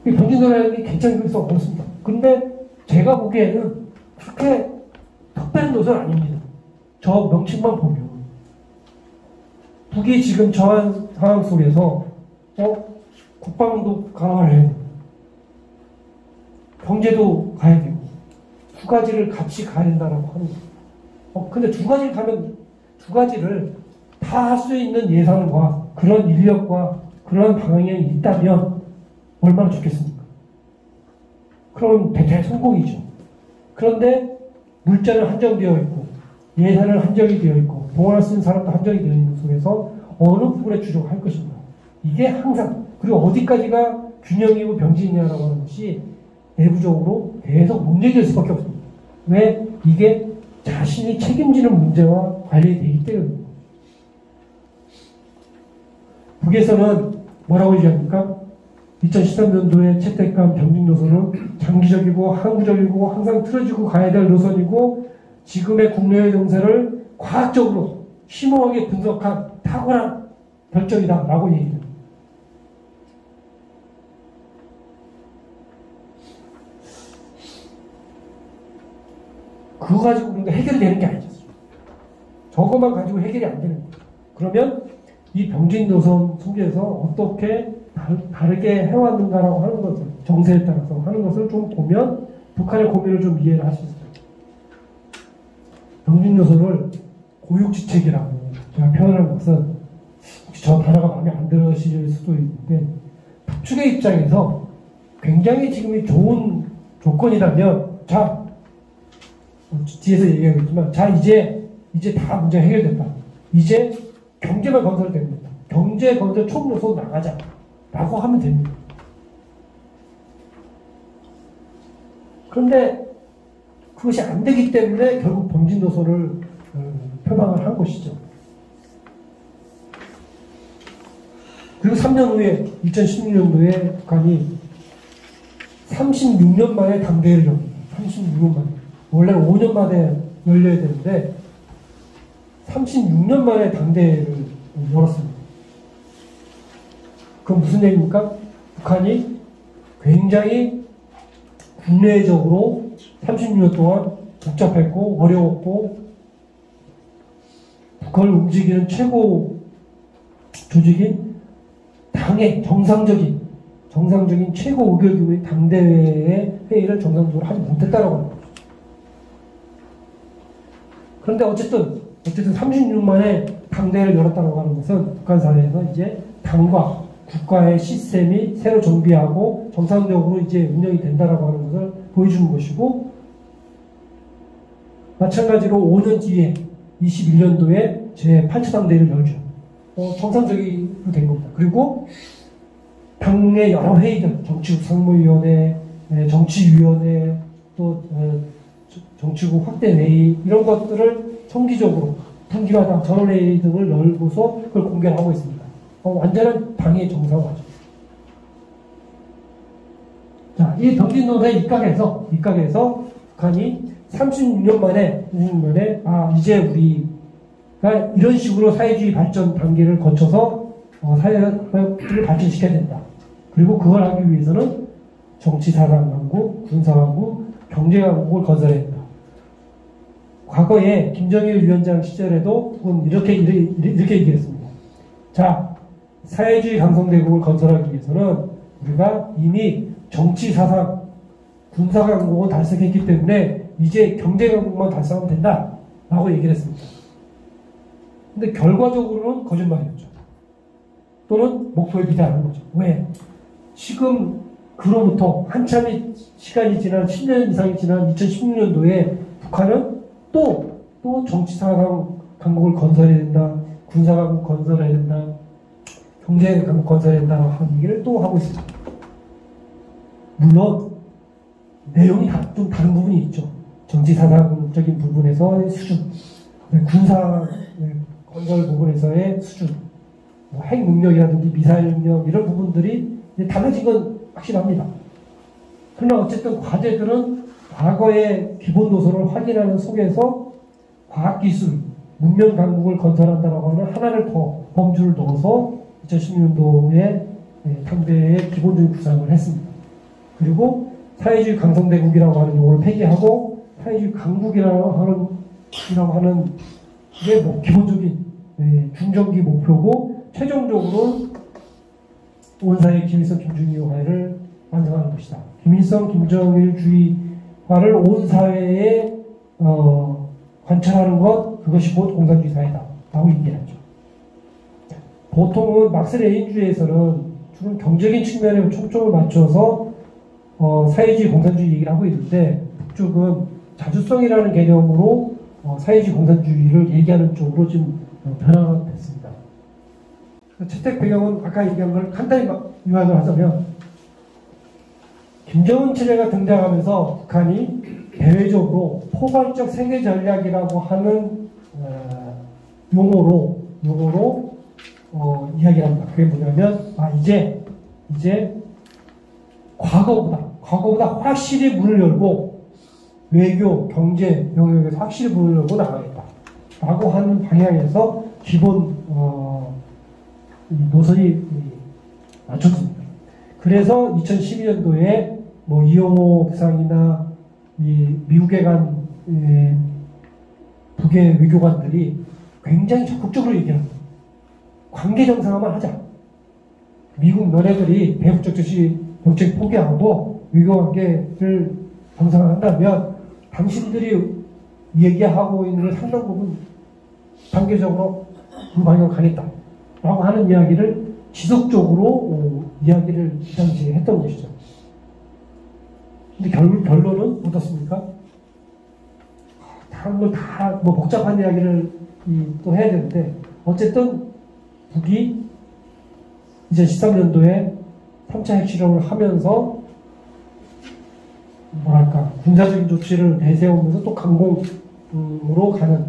병진노라는 게 굉장히 그래서 어렵습니다. 근데 제가 보기에는 그렇게 특별한 노선 아닙니다. 저 명칭만 보면 북이 지금 저한 상황 속에서 국방도 강화를 해야 되고 경제도 가야 되고 두 가지를 같이 가야 된다라고 하는 거예요. 근데 두 가지를 가면 두 가지를 다 할 수 있는 예산과 그런 인력과 그런 방향이 있다면 얼마나 좋겠습니까? 그럼 대성공이죠. 그런데 물자는 한정되어 있고 예산은 한정이 되어 있고 동원할 수 있는 사람도 한정이 되어 있는 속에서 어느 부분에 주력할 것인가. 이게 항상 그리고 어디까지가 균형이고 병진이냐라고 하는 것이 내부적으로 계속 문제될 수밖에 없습니다. 왜? 이게 자신이 책임지는 문제와 관련되기 때문입니다. 북에서는 뭐라고 얘기합니까? 2013년도에 채택한 병진 노선은 장기적이고 항구적이고 항상 틀어지고 가야 될 노선이고 지금의 국내의 정세를 과학적으로 심오하게 분석한 탁월한 결정이다 라고 얘기합니다. 그거 가지고 우리가 해결이 되는 게 아니죠. 저것만 가지고 해결이 안 되는 거예요. 그러면 이 병진 노선 속에서 어떻게 다르게 해왔는가라고 하는 것을 정세에 따라서 하는 것을 좀 보면 북한의 고민을 좀 이해를 할 수 있어요. 병진 노선을 고육지책이라고 제가 표현한 것은 혹시 저 단어가 마음에 안 들으실 수도 있는데 북측의 입장에서 굉장히 지금이 좋은 조건이라면 자 뒤에서 얘기하겠지만 자 이제 다 문제 해결됐다. 이제 경제만 건설되면 된다. 경제 건설 총노선 나가자 라고 하면 됩니다. 그런데 그것이 안 되기 때문에 결국 병진 노선을 표방을 한 것이죠. 그리고 3년 후에 2016년도에 북한이 36년 만에 당대회를 엽니다. 36년 만에. 원래는 5년 만에 열려야 되는데 36년 만에 당대회를 열었습니다. 그건 무슨 얘기입니까? 북한이 굉장히 국내적으로 36년 동안 복잡했고 어려웠고 그걸 움직이는 최고 조직인 당의 정상적인 최고 의결기구의 당대회의 회의를 정상적으로 하지 못했다라고 합니다. 그런데 어쨌든 36년 만에 당대회를 열었다고 하는 것은 북한 사회에서 이제 당과 국가의 시스템이 새로 정비하고 정상적으로 이제 운영이 된다라고 하는 것을 보여주는 것이고, 마찬가지로 5년 뒤에 21년도에 제8차 당대회를 열죠. 정상적으로 된 겁니다. 그리고 당의 여러 회의들, 정치국 상무위원회, 정치위원회, 또 정치국 확대회의 이런 것들을 정기적으로 분기마다 전원회의 등을 열고서 그걸 공개를 하고 있습니다. 완전한 당의 정상화죠. 자, 이 덤빈론에 입각해서 북한이 36년 만에 이제 우리가 이런 식으로 사회주의 발전 단계를 거쳐서 사회를 발전시켜야 된다. 그리고 그걸 하기 위해서는 정치사상강국, 군사강국, 경제강국을 건설해야 된다. 과거에 김정일 위원장 시절에도 이렇게 얘기했습니다. 자, 사회주의 강성대국을 건설하기 위해서는 우리가 이미 정치사상, 군사강국은 달성했기 때문에 이제 경제강국만 달성하면 된다 라고 얘기를 했습니다. 근데 결과적으로는 거짓말이었죠. 또는 목표에 비대하는 거죠. 왜? 지금 그로부터 한참의 시간이 지난 10년 이상이 지난 2016년도에 북한은 또 정치사상 강국을 건설해야 된다, 군사강국 건설해야 된다, 경제강국 건설해야 된다 하는 얘기를 또 하고 있습니다. 물론 내용이 좀 다른 부분이 있죠. 정치사상적인 부분에서의 수준, 군사 건설 부분에서의 수준, 핵 능력이라든지 미사일 능력 이런 부분들이 달라진 건 확실합니다. 그러나 어쨌든 과제들은 과거의 기본 노선을 확인하는 속에서 과학기술, 문명 강국을 건설한다라고 하는 하나를 더 범주를 넣어서 2016년도에 당대의 기본적인 구상을 했습니다. 그리고 사회주의 강성대국이라고 하는 용어를 폐기하고 사회주의 강국이라고 하는 게 기본적인 중정기 목표고, 최종적으로 온사회 김일성 김정일화를 완성하는 것이다. 김일성 김정일주의화를 온 사회에 관철하는 것, 그것이 곧 공산주의 사회다 라고 얘기하죠. 보통은 막스 레닌주의에서는 주로 경제적인 측면에 초점을 맞춰서 사회주의 공산주의 얘기를 하고 있는데, 북쪽은 자주성이라는 개념으로 사회주의 공산주의를 얘기하는 쪽으로 좀 변화가 됐습니다. 채택 배경은 아까 얘기한 걸 간단히 요약을 하자면, 김정은 체제가 등장하면서 북한이 대외적으로 포괄적 세계 전략이라고 하는 용어로 이야기를 합니다. 그게 뭐냐면, 이제 과거보다 확실히 문을 열고 외교, 경제 영역에서 확실히 문을 열고 나가겠다 라고 하는 방향에서 기본 노선이 맞췄습니다. 그래서 2012년도에 이용호 부상이나 미국에 간 북의 외교관들이 굉장히 적극적으로 얘기합니다. 관계 정상화만 하자. 미국 너네들이 대북적 정책 포기하고 외교관계를 정상화한다면 당신들이 얘기하고 있는 상당 부분 단계적으로 그 방향으로 가겠다 라고 하는 이야기를 지속적으로 이야기를 그 당시에 했던 것이죠. 근데 결론은 어떻습니까? 다른 걸 다 복잡한 이야기를 또 해야 되는데, 어쨌든 북이 2013년도에 3차 핵실험을 하면서 군사적인 조치를 내세우면서 또 강공으로 가는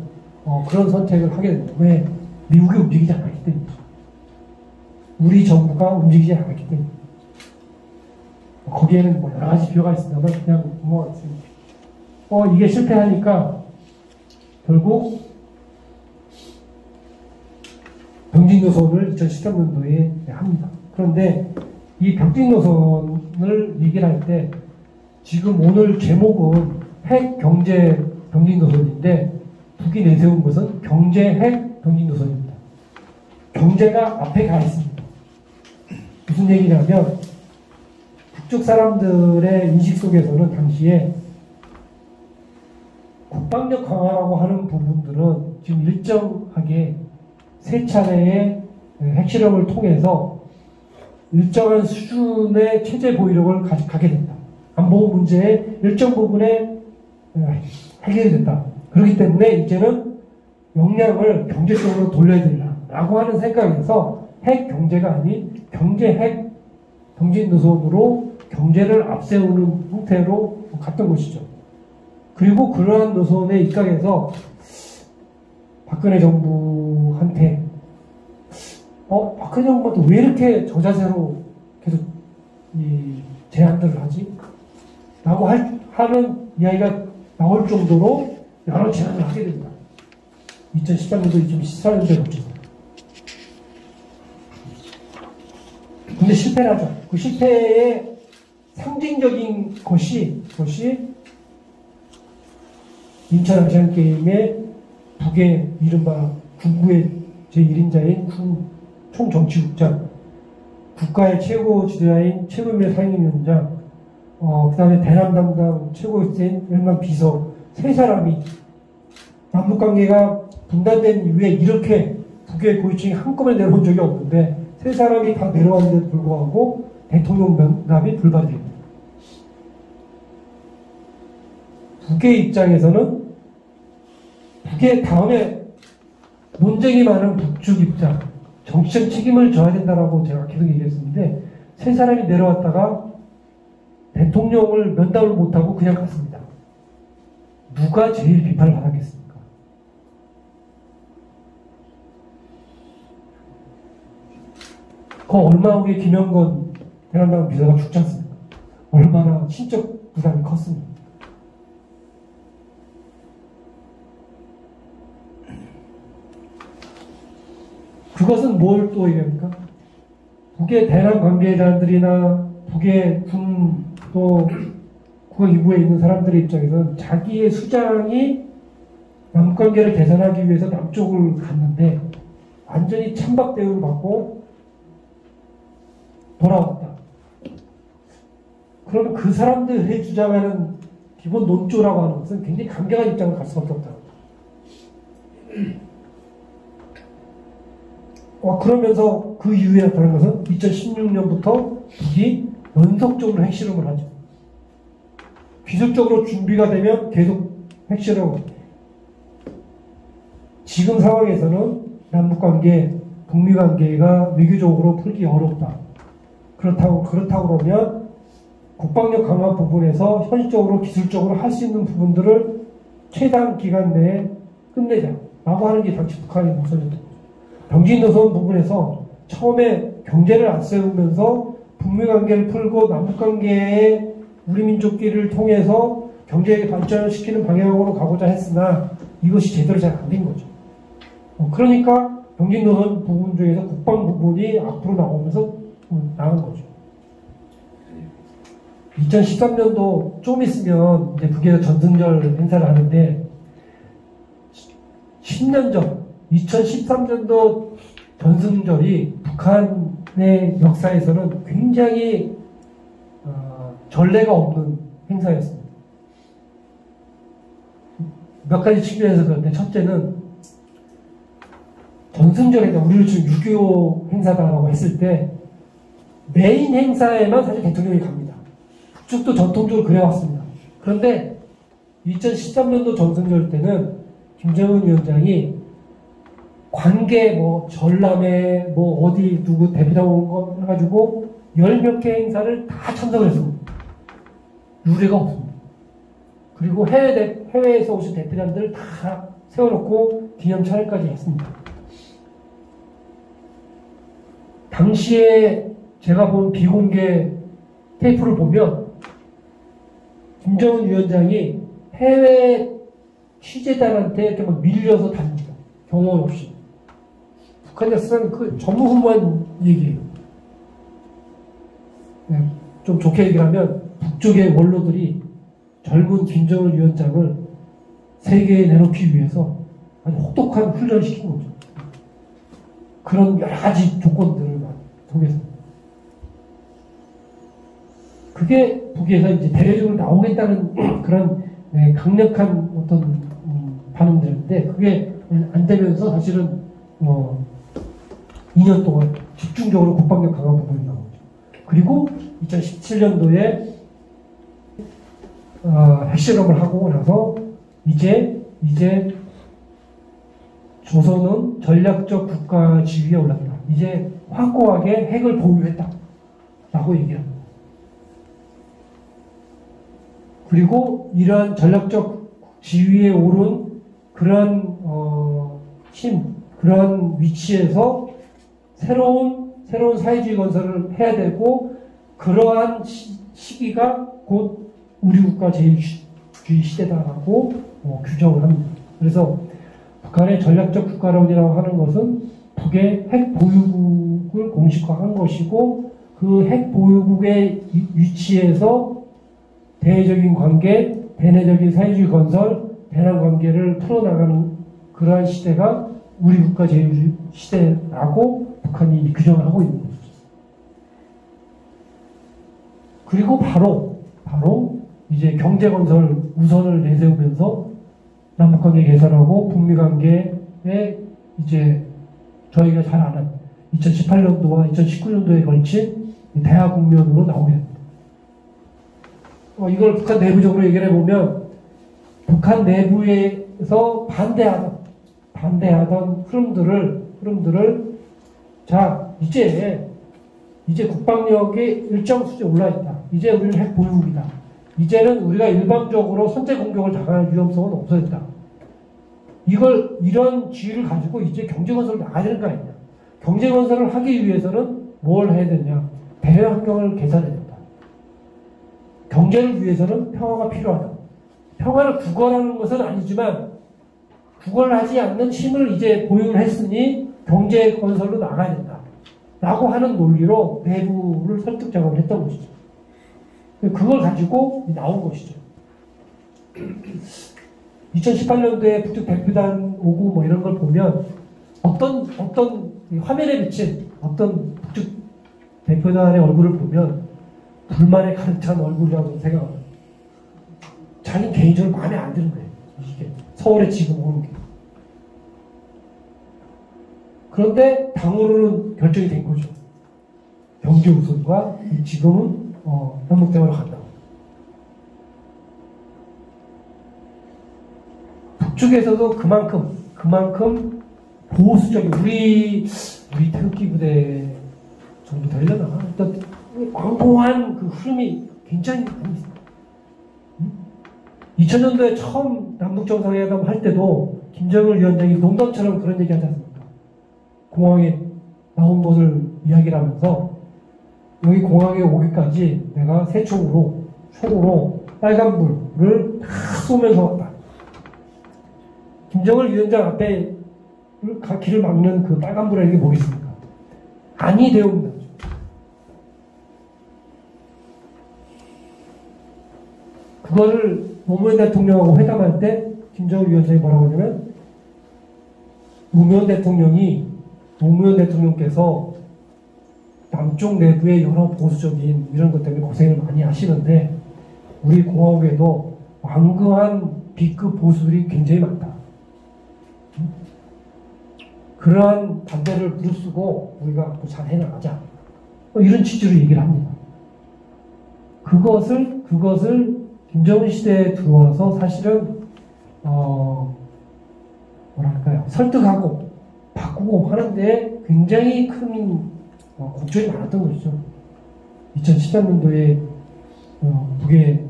그런 선택을 하게 됩니다. 왜? 미국이 움직이지 않았기 때문이죠. 우리 정부가 움직이지 않았기 때문에. 거기에는 여러 가지 비유가 있습니다만 그냥 이게 실패하니까 결국 병진노선을 2013년도에 합니다. 그런데 이 병진노선을 얘기를 할 때 지금 오늘 제목은 핵경제 병진노선인데 북이 내세운 것은 경제핵 병진노선입니다. 경제가 앞에 가 있습니다. 무슨 얘기냐면 북쪽 사람들의 인식 속에서는 당시에 국방력 강화라고 하는 부분들은 지금 일정하게 세 차례의 핵실험을 통해서 일정한 수준의 체제 보유력을 가게 된다. 안보 문제의 일정 부분에 해결이 된다. 그렇기 때문에 이제는 역량을 경제적으로 돌려야 된다라고 하는 생각에서 핵 경제가 아닌 경제 핵 경제 노선으로 경제를 앞세우는 형태로 갔던 것이죠. 그리고 그러한 노선에 입각해서 박근혜 정부한테 박근혜 정부한테 왜 이렇게 저자세로 계속 이 제안들을 하지? 라고 하는 이야기가 나올 정도로 여러 제안을 하게 됩니다. 2013년도, 2014년도에 거쳐서. 근데 실패를 하죠. 그 실패의 상징적인 것이 인천 아시안게임의 북의 이른바 군부의 제1인자인 군 총정치국장, 국가의 최고 지도자인 최고인민 상임위원장, 그 다음에 대남 담당 최고위원 일만 비서 세 사람이 남북관계가 분단된 이후에 이렇게 북의 고위층이 한꺼번에 내려온 적이 없는데 세 사람이 다 내려왔는데도 불구하고 대통령 면담이 불발됩니다. 북의 입장에서는 북의 다음에 논쟁이 많은 북측 입장, 정치적 책임을 져야 된다라고 제가 계속 얘기했었는데 세 사람이 내려왔다가 대통령을 면담을 못하고 그냥 갔습니다. 누가 제일 비판을 받았겠습니까? 그 얼마 후에 김영건 대남당 비서가 죽지 않습니까? 얼마나 신적 부담이 컸습니까? 그것은 뭘 또 얘기합니까? 북의 대남 관계자들이나 북의 군 또 국가 기부에 있는 사람들의 입장에서는 자기의 수장이 남북관계를 개선하기 위해서 남쪽을 갔는데 완전히 찬밥 대우를 받고 돌아왔다. 그러면 그 사람들이 주장하는 기본 논조라고 하는 것은 굉장히 강경한 입장을 갈 수밖에 없다. 그러면서 그 이후에 나타난 것은 2016년부터 북이 연속적으로 핵실험을 하죠. 기술적으로 준비가 되면 계속 핵실험. 지금 상황에서는 남북관계, 북미관계가 외교적으로 풀기 어렵다. 그렇다고 그러면 국방력 강화 부분에서 현실적으로 기술적으로 할 수 있는 부분들을 최단 기간 내에 끝내자라고 하는 게 당시 북한의 목소리였던 거죠. 병진노선 부분에서 처음에 경제를 앞세우면서 북미 관계를 풀고 남북 관계의 우리 민족끼리를 통해서 경제 발전을 시키는 방향으로 가고자 했으나 이것이 제대로 잘 안 된 거죠. 그러니까 병진노선 부분 중에서 국방 부분이 앞으로 나오면서 나온 거죠. 2013년도 좀 있으면 이제 북에서 전승절 행사를 하는데 10년 전 2013년도 전승절이 북한의 역사에서는 굉장히 전례가 없는 행사였습니다. 몇 가지 측면에서 그런데 첫째는 전승절에 우리를 지금 6.25 행사다라고 했을 때 메인 행사에만 사실 대통령이 갑니다. 북쪽도 전통적으로 그래왔습니다. 그런데 2013년도 전승절 때는 김정은 위원장이 관계 전람회 어디 누구 대표단 온 거 해가지고 10몇 개 행사를 다 참석을 했습니다. 유례가 없습니다. 그리고 해외에서 오신 대표단들 다 세워놓고 기념 차례까지 했습니다. 당시에 제가 본 비공개 테이프를 보면 김정은 위원장이 해외 취재단한테 이렇게 막 밀려서 다닙니다. 경험 없이. 북한 역사는 그 전무후무한 얘기예요. 네, 좀 좋게 얘기하면 북쪽의 원로들이 젊은 김정은 위원장을 세계에 내놓기 위해서 아주 혹독한 훈련을 시킨 거죠. 그런 여러 가지 조건들을 통해서. 그게 북에서 이제 대외적으로 나오겠다는 그런 강력한 어떤 반응들인데 그게 안 되면서 사실은 2년 동안 집중적으로 국방력 강화 부분이 나오죠. 그리고 2017년도에 핵실험을 하고 나서 이제 조선은 전략적 국가 지위에 올랐다. 이제 확고하게 핵을 보유했다. 라고 얘기를 합니다. 그리고 이러한 전략적 지위에 오른 그런 그런 위치에서 새로운 사회주의 건설을 해야 되고 그러한 시기가 곧 우리 국가 제일주의 시대다라고 규정을 합니다. 그래서 북한의 전략적 국가론이라고 하는 것은 북의 핵 보유국을 공식화한 것이고 그 핵 보유국의 위치에서 대외적인 관계, 대내적인 사회주의 건설, 대남 관계를 풀어나가는 그러한 시대가 우리 국가 제일주의 시대라고 북한이 규정을 하고 있는 거죠. 그리고 바로 이제 경제 건설 우선을 내세우면서 남북관계 개선하고 북미 관계에 이제 저희가 잘 아는 2018년도와 2019년도에 걸친 대화 국면으로 나오게 됩니다. 이걸 북한 내부적으로 얘기를 해보면 북한 내부에서 반대하던 흐름들을 자 이제 국방력이 일정 수준에 올라있다. 이제 우리는 핵 보유국이다. 이제는 우리가 일방적으로 선제 공격을 당할 위험성은 없어졌다. 이런 지위를 가지고 이제 경제 건설을 나가야 되는 거 아니냐. 경제 건설을 하기 위해서는 뭘 해야 되냐. 대외 환경을 개선해야 된다. 경제를 위해서는 평화가 필요하다. 평화를 구걸하는 것은 아니지만 구걸하지 않는 힘을 이제 보유를 했으니 경제 건설로 나가야 된다. 라고 하는 논리로 내부를 설득 작업을 했던 것이죠. 그걸 가지고 나온 것이죠. 2018년도에 북측 대표단 오고 뭐 이런 걸 보면 어떤 화면에 비친 어떤 북측 대표단의 얼굴을 보면 불만에 가득 찬 얼굴이라고 생각합니다. 자기는 개인적으로 마음에 안 드는 거예요. 이게 서울에 지금 오는 게. 그런데 당으로는 결정이 된 거죠. 경제 우선과 지금은 남북대화로 간다. 북측에서도 그만큼 보수적인 우리 태극기 부대 정도 되려나? 일단 광고한 그 흐름이 굉장히 많이 있습니다. 2000년도에 처음 남북정상회담 할 때도 김정은 위원장이 농담처럼 그런 얘기 하지 않습니까? 공항에 나온 것을 이야기를 하면서 여기 공항에 오기까지 내가 새 총으로 빨간불을 다 쏘면서 왔다. 김정은 위원장 앞에 길을 막는 그 빨간불이 뭐겠습니까? 아니 되옵니다. 그거를 노무현 대통령하고 회담할 때 김정은 위원장이 뭐라고 하냐면 노무현 대통령께서 남쪽 내부의 여러 보수적인 이런 것 때문에 고생을 많이 하시는데 우리 공화국에도 완고한 B급 보수들이 굉장히 많다. 그러한 반대를 무릅쓰고 우리가 잘 해나가자. 이런 취지로 얘기를 합니다. 그것을 김정은 시대에 들어와서 사실은 뭐랄까요, 설득하고 바꾸고 하는데 굉장히 큰 걱정이 많았던 것이죠. 2013년도에 북의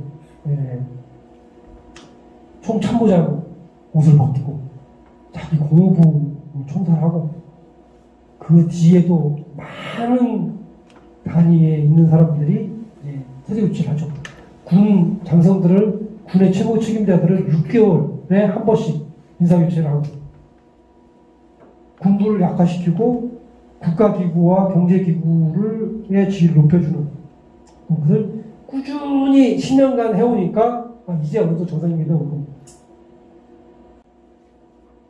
총참모장 옷을 벗기고 자기 공무부 총살하고 그 뒤에도 많은 단위에 있는 사람들이 세대교체를 하죠. 군 장성들을, 군의 최고 책임자들을 6개월에 한 번씩 인사교체를 하고 군부를 약화시키고 국가기구와 경제기구의 지위를 높여주는 것을 꾸준히 10년간 해오니까 이제 어느 정도 정상적이 되는 겁니다.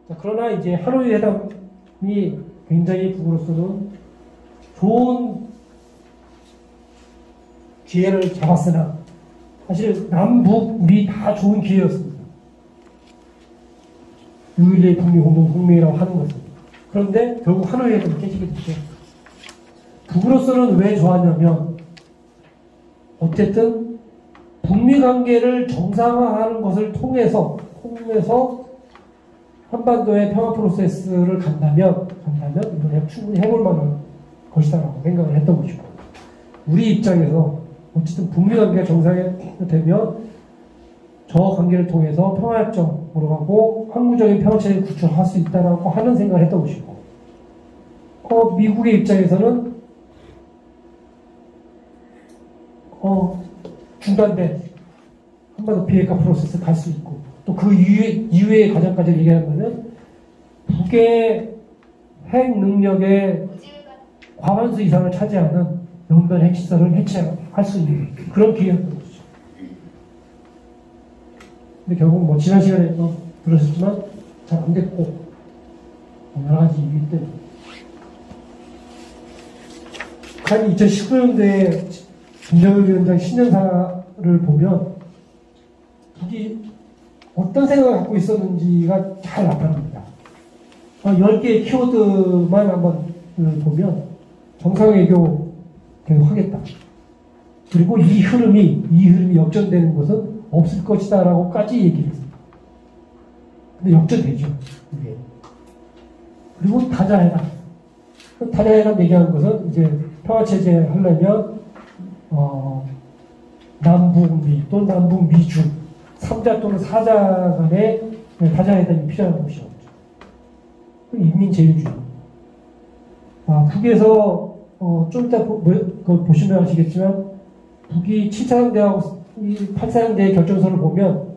자, 그러나 이제 하노이 회담이 굉장히 북으로서는 좋은 기회를 잡았으나 사실 남북 우리 다 좋은 기회였습니다. 6.11 북미 공동성명이라고 하는 것은. 그런데 결국 하노이 회담이 깨지게 됐죠. 북으로서는 왜 좋았냐면 어쨌든 북미 관계를 정상화하는 것을 통해서 한반도의 평화 프로세스를 간다면 이번에 충분히 해볼 만한 것이다라고 생각을 했던 것이고, 우리 입장에서 어쨌든 북미 관계가 정상화되면 저 관계를 통해서 평화협정으로 가고 항구적인 평화체제를 구축할 수 있다라고 하는 생각을 했던 것이고, 미국의 입장에서는 중단된 한반도 비핵화 프로세스 갈 수 있고, 또 그 이후의 과정까지 얘기하면은 북의 핵 능력의 과반수 이상을 차지하는 영변 핵시설을 해체할 수 있는 그런 기회였던 것이죠. 근데 결국 지난 시간에 들으셨지만 잘 안 됐고, 여러 가지 이유 때문에. 북한이 2019년도에 김정일 위원장 신년사를 보면 북이 어떤 생각을 갖고 있었는지가 잘 나타납니다. 10개의 키워드만 한번 보면 정상외교 계속 하겠다. 그리고 이 흐름이 역전되는 것은 없을 것이다 라고까지 얘기를 했습니다. 근데 역전되죠. 이게. 그리고 다자회담. 다자회담 얘기하는 것은 이제 평화체제 하려면 남북미 또는 남북미중 3자 또는 4자 간의 다자회담이 필요한 것이었죠. 인민제일주의. 북에서 좀 이따 보시면 아시겠지만 북이 7차 상대하고 8차 상대의 결정서를 보면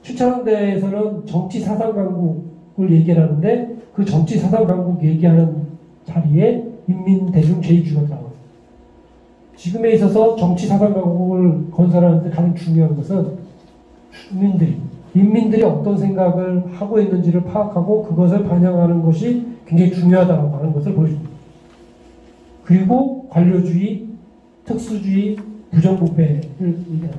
7차 상대에서는 정치 사상 강국을 얘기하는데 그 정치 사상 강국 얘기하는 자리에 인민대중제일주의가 들어가요. 지금에 있어서 정치 사상 강국을 건설하는 데 가장 중요한 것은 인민들이 어떤 생각을 하고 있는지를 파악하고 그것을 반영하는 것이 굉장히 중요하다고 하는 것을 보여줍니다. 그리고 관료주의, 특수주의, 부정부패를 얘기합니다.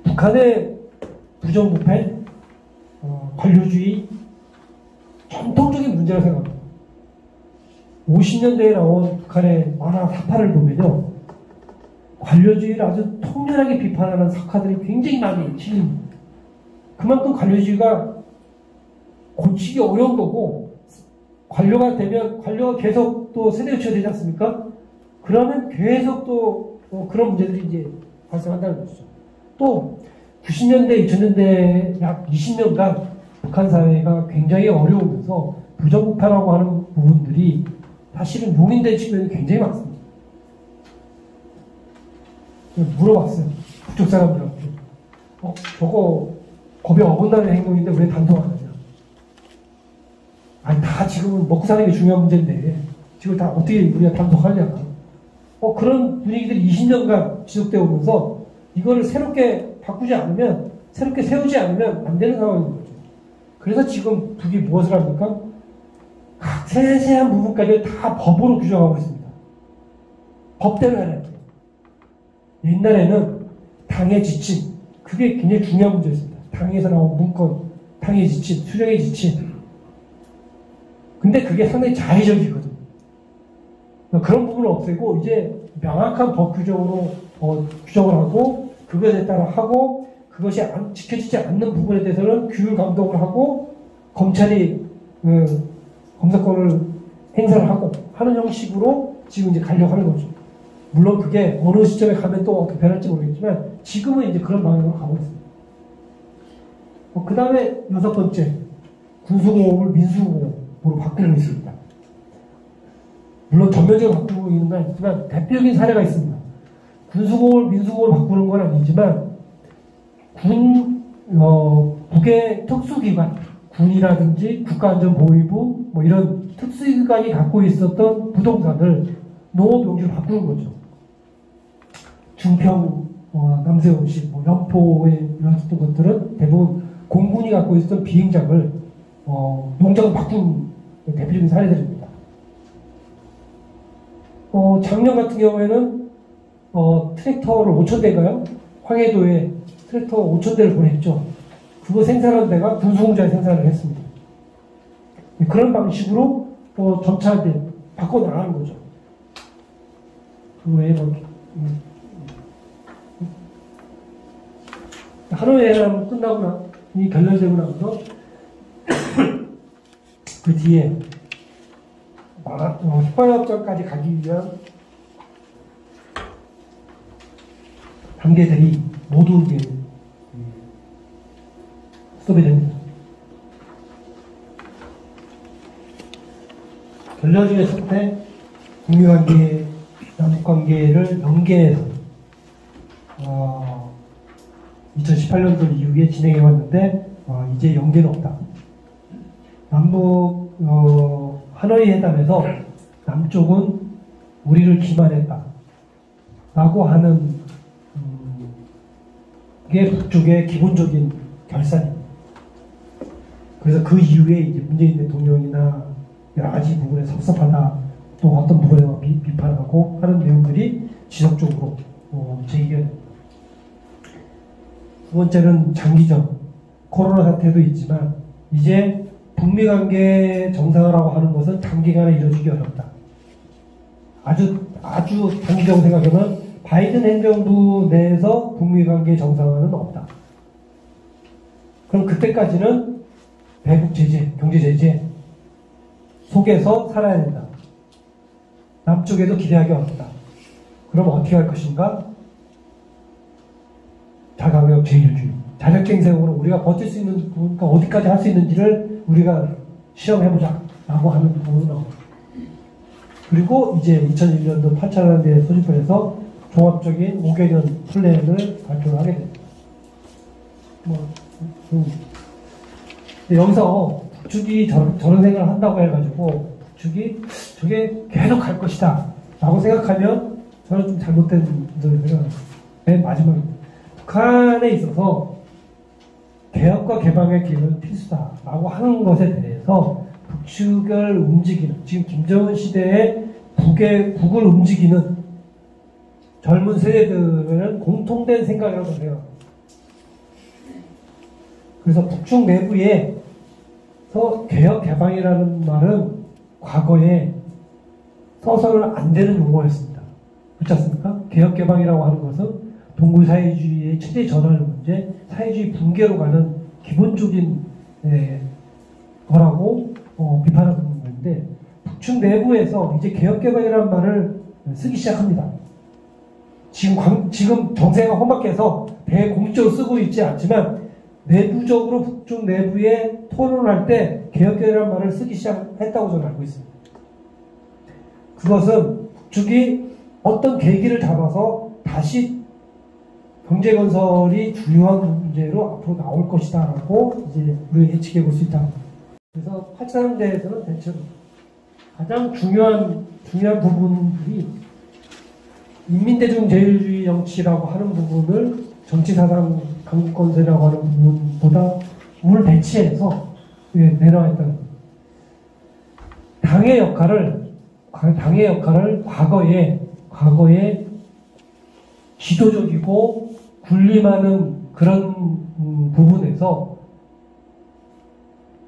북한의 부정부패, 관료주의, 전통적인 문제라고 생각합니다. 50년대에 나온 북한의 만화 사파를 보면요, 관료주의를 아주 통렬하게 비판하는 사파들이 굉장히 많이 실립니다. 그만큼 관료주의가 고치기 어려운 거고, 관료가 되면 관료가 계속 또 세대 교체가 되지 않습니까? 그러면 계속 또 그런 문제들이 이제 발생한다는 것이죠. 또 90년대, 2000년대 약 20년간 북한 사회가 굉장히 어려우면서 부정부패라고 하는 부분들이 사실은 용인된 측면이 굉장히 많습니다. 물어봤어요. 북쪽 사람들한테. 저거 법에 어긋나는 행동인데 왜 단속 안 하냐. 아니, 다 지금은 먹고 사는 게 중요한 문제인데 지금 다 어떻게 우리가 단속하냐. 그런 분위기들이 20년간 지속되어 오면서 이거를 새롭게 바꾸지 않으면, 새롭게 세우지 않으면 안 되는 상황인 거죠. 그래서 지금 북이 무엇을 합니까? 각 세세한 부분까지 다 법으로 규정하고 있습니다. 법대로 해야 돼요. 옛날에는 당의 지침, 그게 굉장히 중요한 문제였습니다. 당에서 나온 문건, 당의 지침, 수령의 지침. 근데 그게 상당히 자의적이거든요. 그런 부분을 없애고 이제 명확한 법 규정으로 규정을 하고 그것에 따라 하고, 그것이 지켜지지 않는 부분에 대해서는 규율 감독을 하고 검찰이 검사권을 행사를 하고 하는 형식으로 지금 이제 가려고 하는 거죠. 물론 그게 어느 시점에 가면 또 어떻게 변할지 모르겠지만 지금은 이제 그런 방향으로 가고 있습니다. 그 다음에 6번째, 군수공업을 민수공업으로 바꾸고 있습니다. 물론 전면적으로 바꾸고 있는 건 아니지만 대표적인 사례가 있습니다. 군수공업을 민수공업으로 바꾸는 건 아니지만 북의 특수기관, 군이라든지 국가안전보위부 뭐 이런 특수기관이 갖고 있었던 부동산을 농업용지로 바꾸는 거죠. 중평, 남세원시, 뭐 연포에 이런 것들은 대부분 공군이 갖고 있었던 비행장을 농장을 바꾼 대표적인 사례들입니다. 작년 같은 경우에는 트랙터를 5,000대인가요? 황해도에 트랙터 5,000대를 보냈죠. 그거 생산한 데가 군수공장에 생산을 했습니다. 그런 방식으로 점차 이제 바꿔나가는 거죠. 그 외에 하노이해남 끝나고 이 결렬되고 나서 그 뒤에 휘파협정까지 가기 위한 단계들이 모두 이제 스톱이 됩니다. 결렬됐을 때 북미관계, 남북관계를 연계해서 2018년도 이후에 진행해 왔는데 이제 연계는 없다. 남북 하노이 회담에서 남쪽은 우리를 기만했다 라고 하는 게 북쪽의 기본적인 결산입니다. 그래서 그 이후에 이제 문재인 대통령이나 여러 가지 부분에 섭섭하다, 또 어떤 부분에 비판하고 하는 내용들이 지속적으로 제기가 됩니다. 두 번째는 장기적 코로나 사태도 있지만 이제 북미 관계 정상화라고 하는 것은 단기간에 이루어지기 어렵다. 아주 단기적으로 생각하면 바이든 행정부 내에서 북미 관계 정상화는 없다. 그럼 그때까지는 대북 제재, 경제 제재 속에서 살아야 된다. 남쪽에도 기대하기 어렵다. 그럼 어떻게 할 것인가? 자가격 제일주의. 자력갱생으로 우리가 버틸 수 있는 부분과 어디까지 할 수 있는지를 우리가 실험해보자 라고 하는 부분은 나옵니다. 그리고 이제 2001년도 8차관대에 소집을 해서 종합적인 5개년 플랜을 발표를 하게 됩니다. 여기서 북측이 저런 생각을 한다고 해가지고 북측이 저게 계속 갈 것이다 라고 생각하면 저는 좀 잘못된 생각을 합니다. 맨 마지막입니다. 북한에 있어서 개혁과 개방의 기회는 필수다라고 하는 것에 대해서 북측을 움직이는, 지금 김정은 시대에 북을 움직이는 젊은 세대들은 공통된 생각이라고 해요. 그래서 북측 내부에서 개혁 개방이라는 말은 과거에 써서는 안 되는 용어였습니다. 그렇지 않습니까? 개혁 개방이라고 하는 것은 동구 사회주의의 체제 전환의 문제, 사회주의 붕괴로 가는 기본적인 거라고 비판하는 건데, 북측 내부에서 이제 개혁개방이라는 말을 쓰기 시작합니다. 지금 정세가 험악해서 대공적으로 쓰고 있지 않지만 내부적으로 북측 내부에 토론할 때 개혁개혁이라는 말을 쓰기 시작했다고 저는 알고 있습니다. 그것은 북측이 어떤 계기를 잡아서 다시 경제건설이 중요한 문제로 앞으로 나올 것이다 라고 이제 우리가 예측해 볼 수 있다. 그래서 8차관대에서는 대체로 가장 중요한 부분들이 인민대중제일주의 정치라고 하는 부분을 정치사상 강국건설이라고 하는 부분보다 부분을 배치해서 내려와 있다는 겁니다. 당의 역할을 과거에 지도적이고 군림하는 그런 부분에서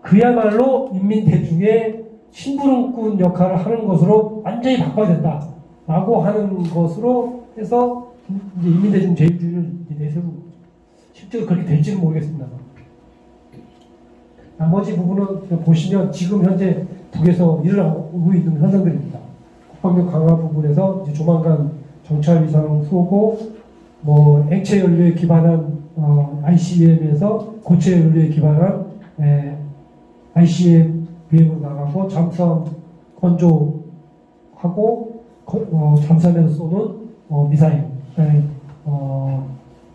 그야말로 인민대중의 심부름꾼 역할을 하는 것으로 완전히 바꿔야 된다라고 하는 것으로 해서 이제 인민대중 제일주의를 내세우고 실제로 그렇게 될지는 모르겠습니다. 나머지 부분은 보시면 지금 현재 북에서 일어나고 있는 현상들입니다. 국방력 강화 부분에서 이제 조만간 정찰 위상 쏘고 액체 연료에 기반한 ICBM에서 고체 연료에 기반한 ICBM으로 나가고 잠수함 건조하고 잠수함에서 쏘는 미사일,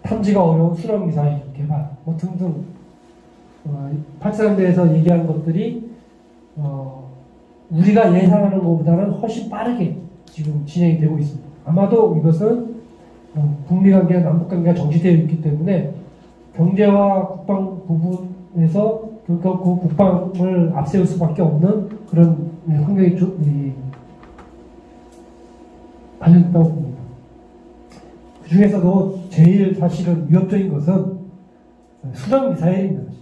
탐지가 어려운 수령 미사일 개발 등등 8.3대에서 얘기한 것들이 우리가 예상하는 것보다는 훨씬 빠르게 지금 진행이 되고 있습니다. 아마도 이것은 북미 관계와 남북 관계가 정지되어 있기 때문에 경제와 국방 부분에서 그 국방을 앞세울 수밖에 없는 그런 환경이 발현됐다고 봅니다. 그 중에서도 제일 사실은 위협적인 것은 수정 미사일입니다.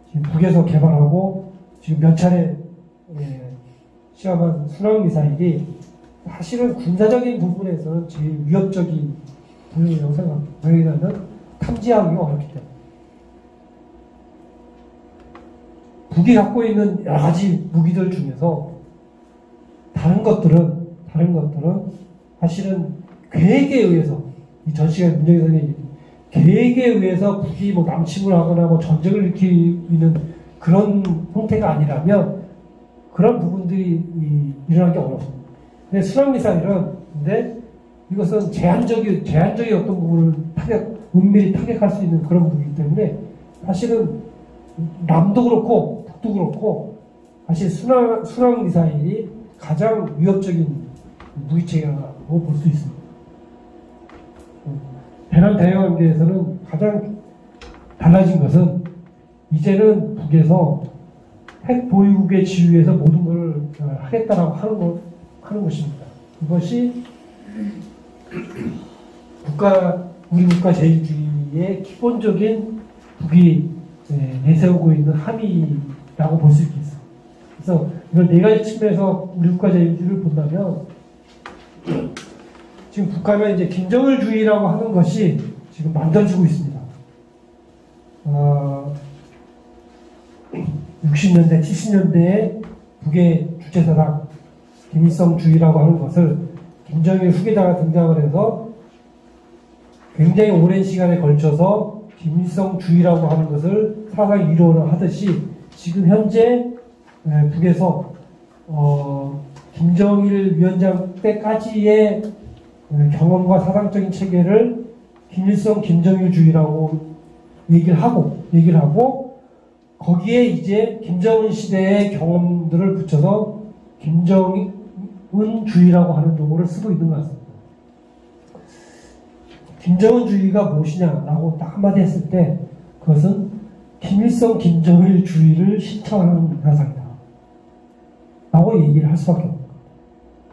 지금 북에서 개발하고 지금 몇 차례 시험한 순항 미사일이 사실은 군사적인 부분에서는 제일 위협적인 부분이라고 생각합니다. 왜냐하면 탐지하기가 어렵기 때문에. 북이 갖고 있는 여러 가지 무기들 중에서 다른 것들은 사실은 계획에 의해서 이 전 시간 문정희 계획에 의해서 북이 뭐 남침을 하거나 뭐 전쟁을 일으키는 그런 형태가 아니라면 그런 부분들이 일어나기 어렵습니다. 근데 순항미사일은 근데 이것은 제한적인 어떤 부분을 은밀히 타격할 수 있는 그런 무기이기 때문에 사실은 남도 그렇고 북도 그렇고 사실 순항미사일이 가장 위협적인 무기체계라고 볼 수 있습니다. 대남 대외 관계에서는 가장 달라진 것은 이제는 북에서 핵 보유국의 지위에서 모든 걸 하겠다라고 하는 것입니다. 이것이 우리 국가 제일주의의 기본적인 북이 내세우고 있는 함의라고 볼 수 있겠습니다. 그래서 이걸 네 가지 측면에서 우리 국가 제일주의를 본다면 지금 북한은 이제 김정일주의라고 하는 것이 지금 만들어지고 있습니다. 60년대, 70년대에 북의 주체사상 김일성주의라고 하는 것을 김정일 후계자가 등장을 해서 굉장히 오랜 시간에 걸쳐서 김일성주의라고 하는 것을 사상 이론을 하듯이 지금 현재 북에서 김정일 위원장 때까지의 경험과 사상적인 체계를 김일성 김정일주의라고 얘기를 하고 거기에 이제 김정은 시대의 경험들을 붙여서 김정은주의라고 하는 용어를 쓰고 있는 것 같습니다. 김정은주의가 무엇이냐라고 딱 한마디 했을 때 그것은 김일성 김정일주의를 실천하는 사상이다 라고 얘기를 할 수밖에 없는 겁니다.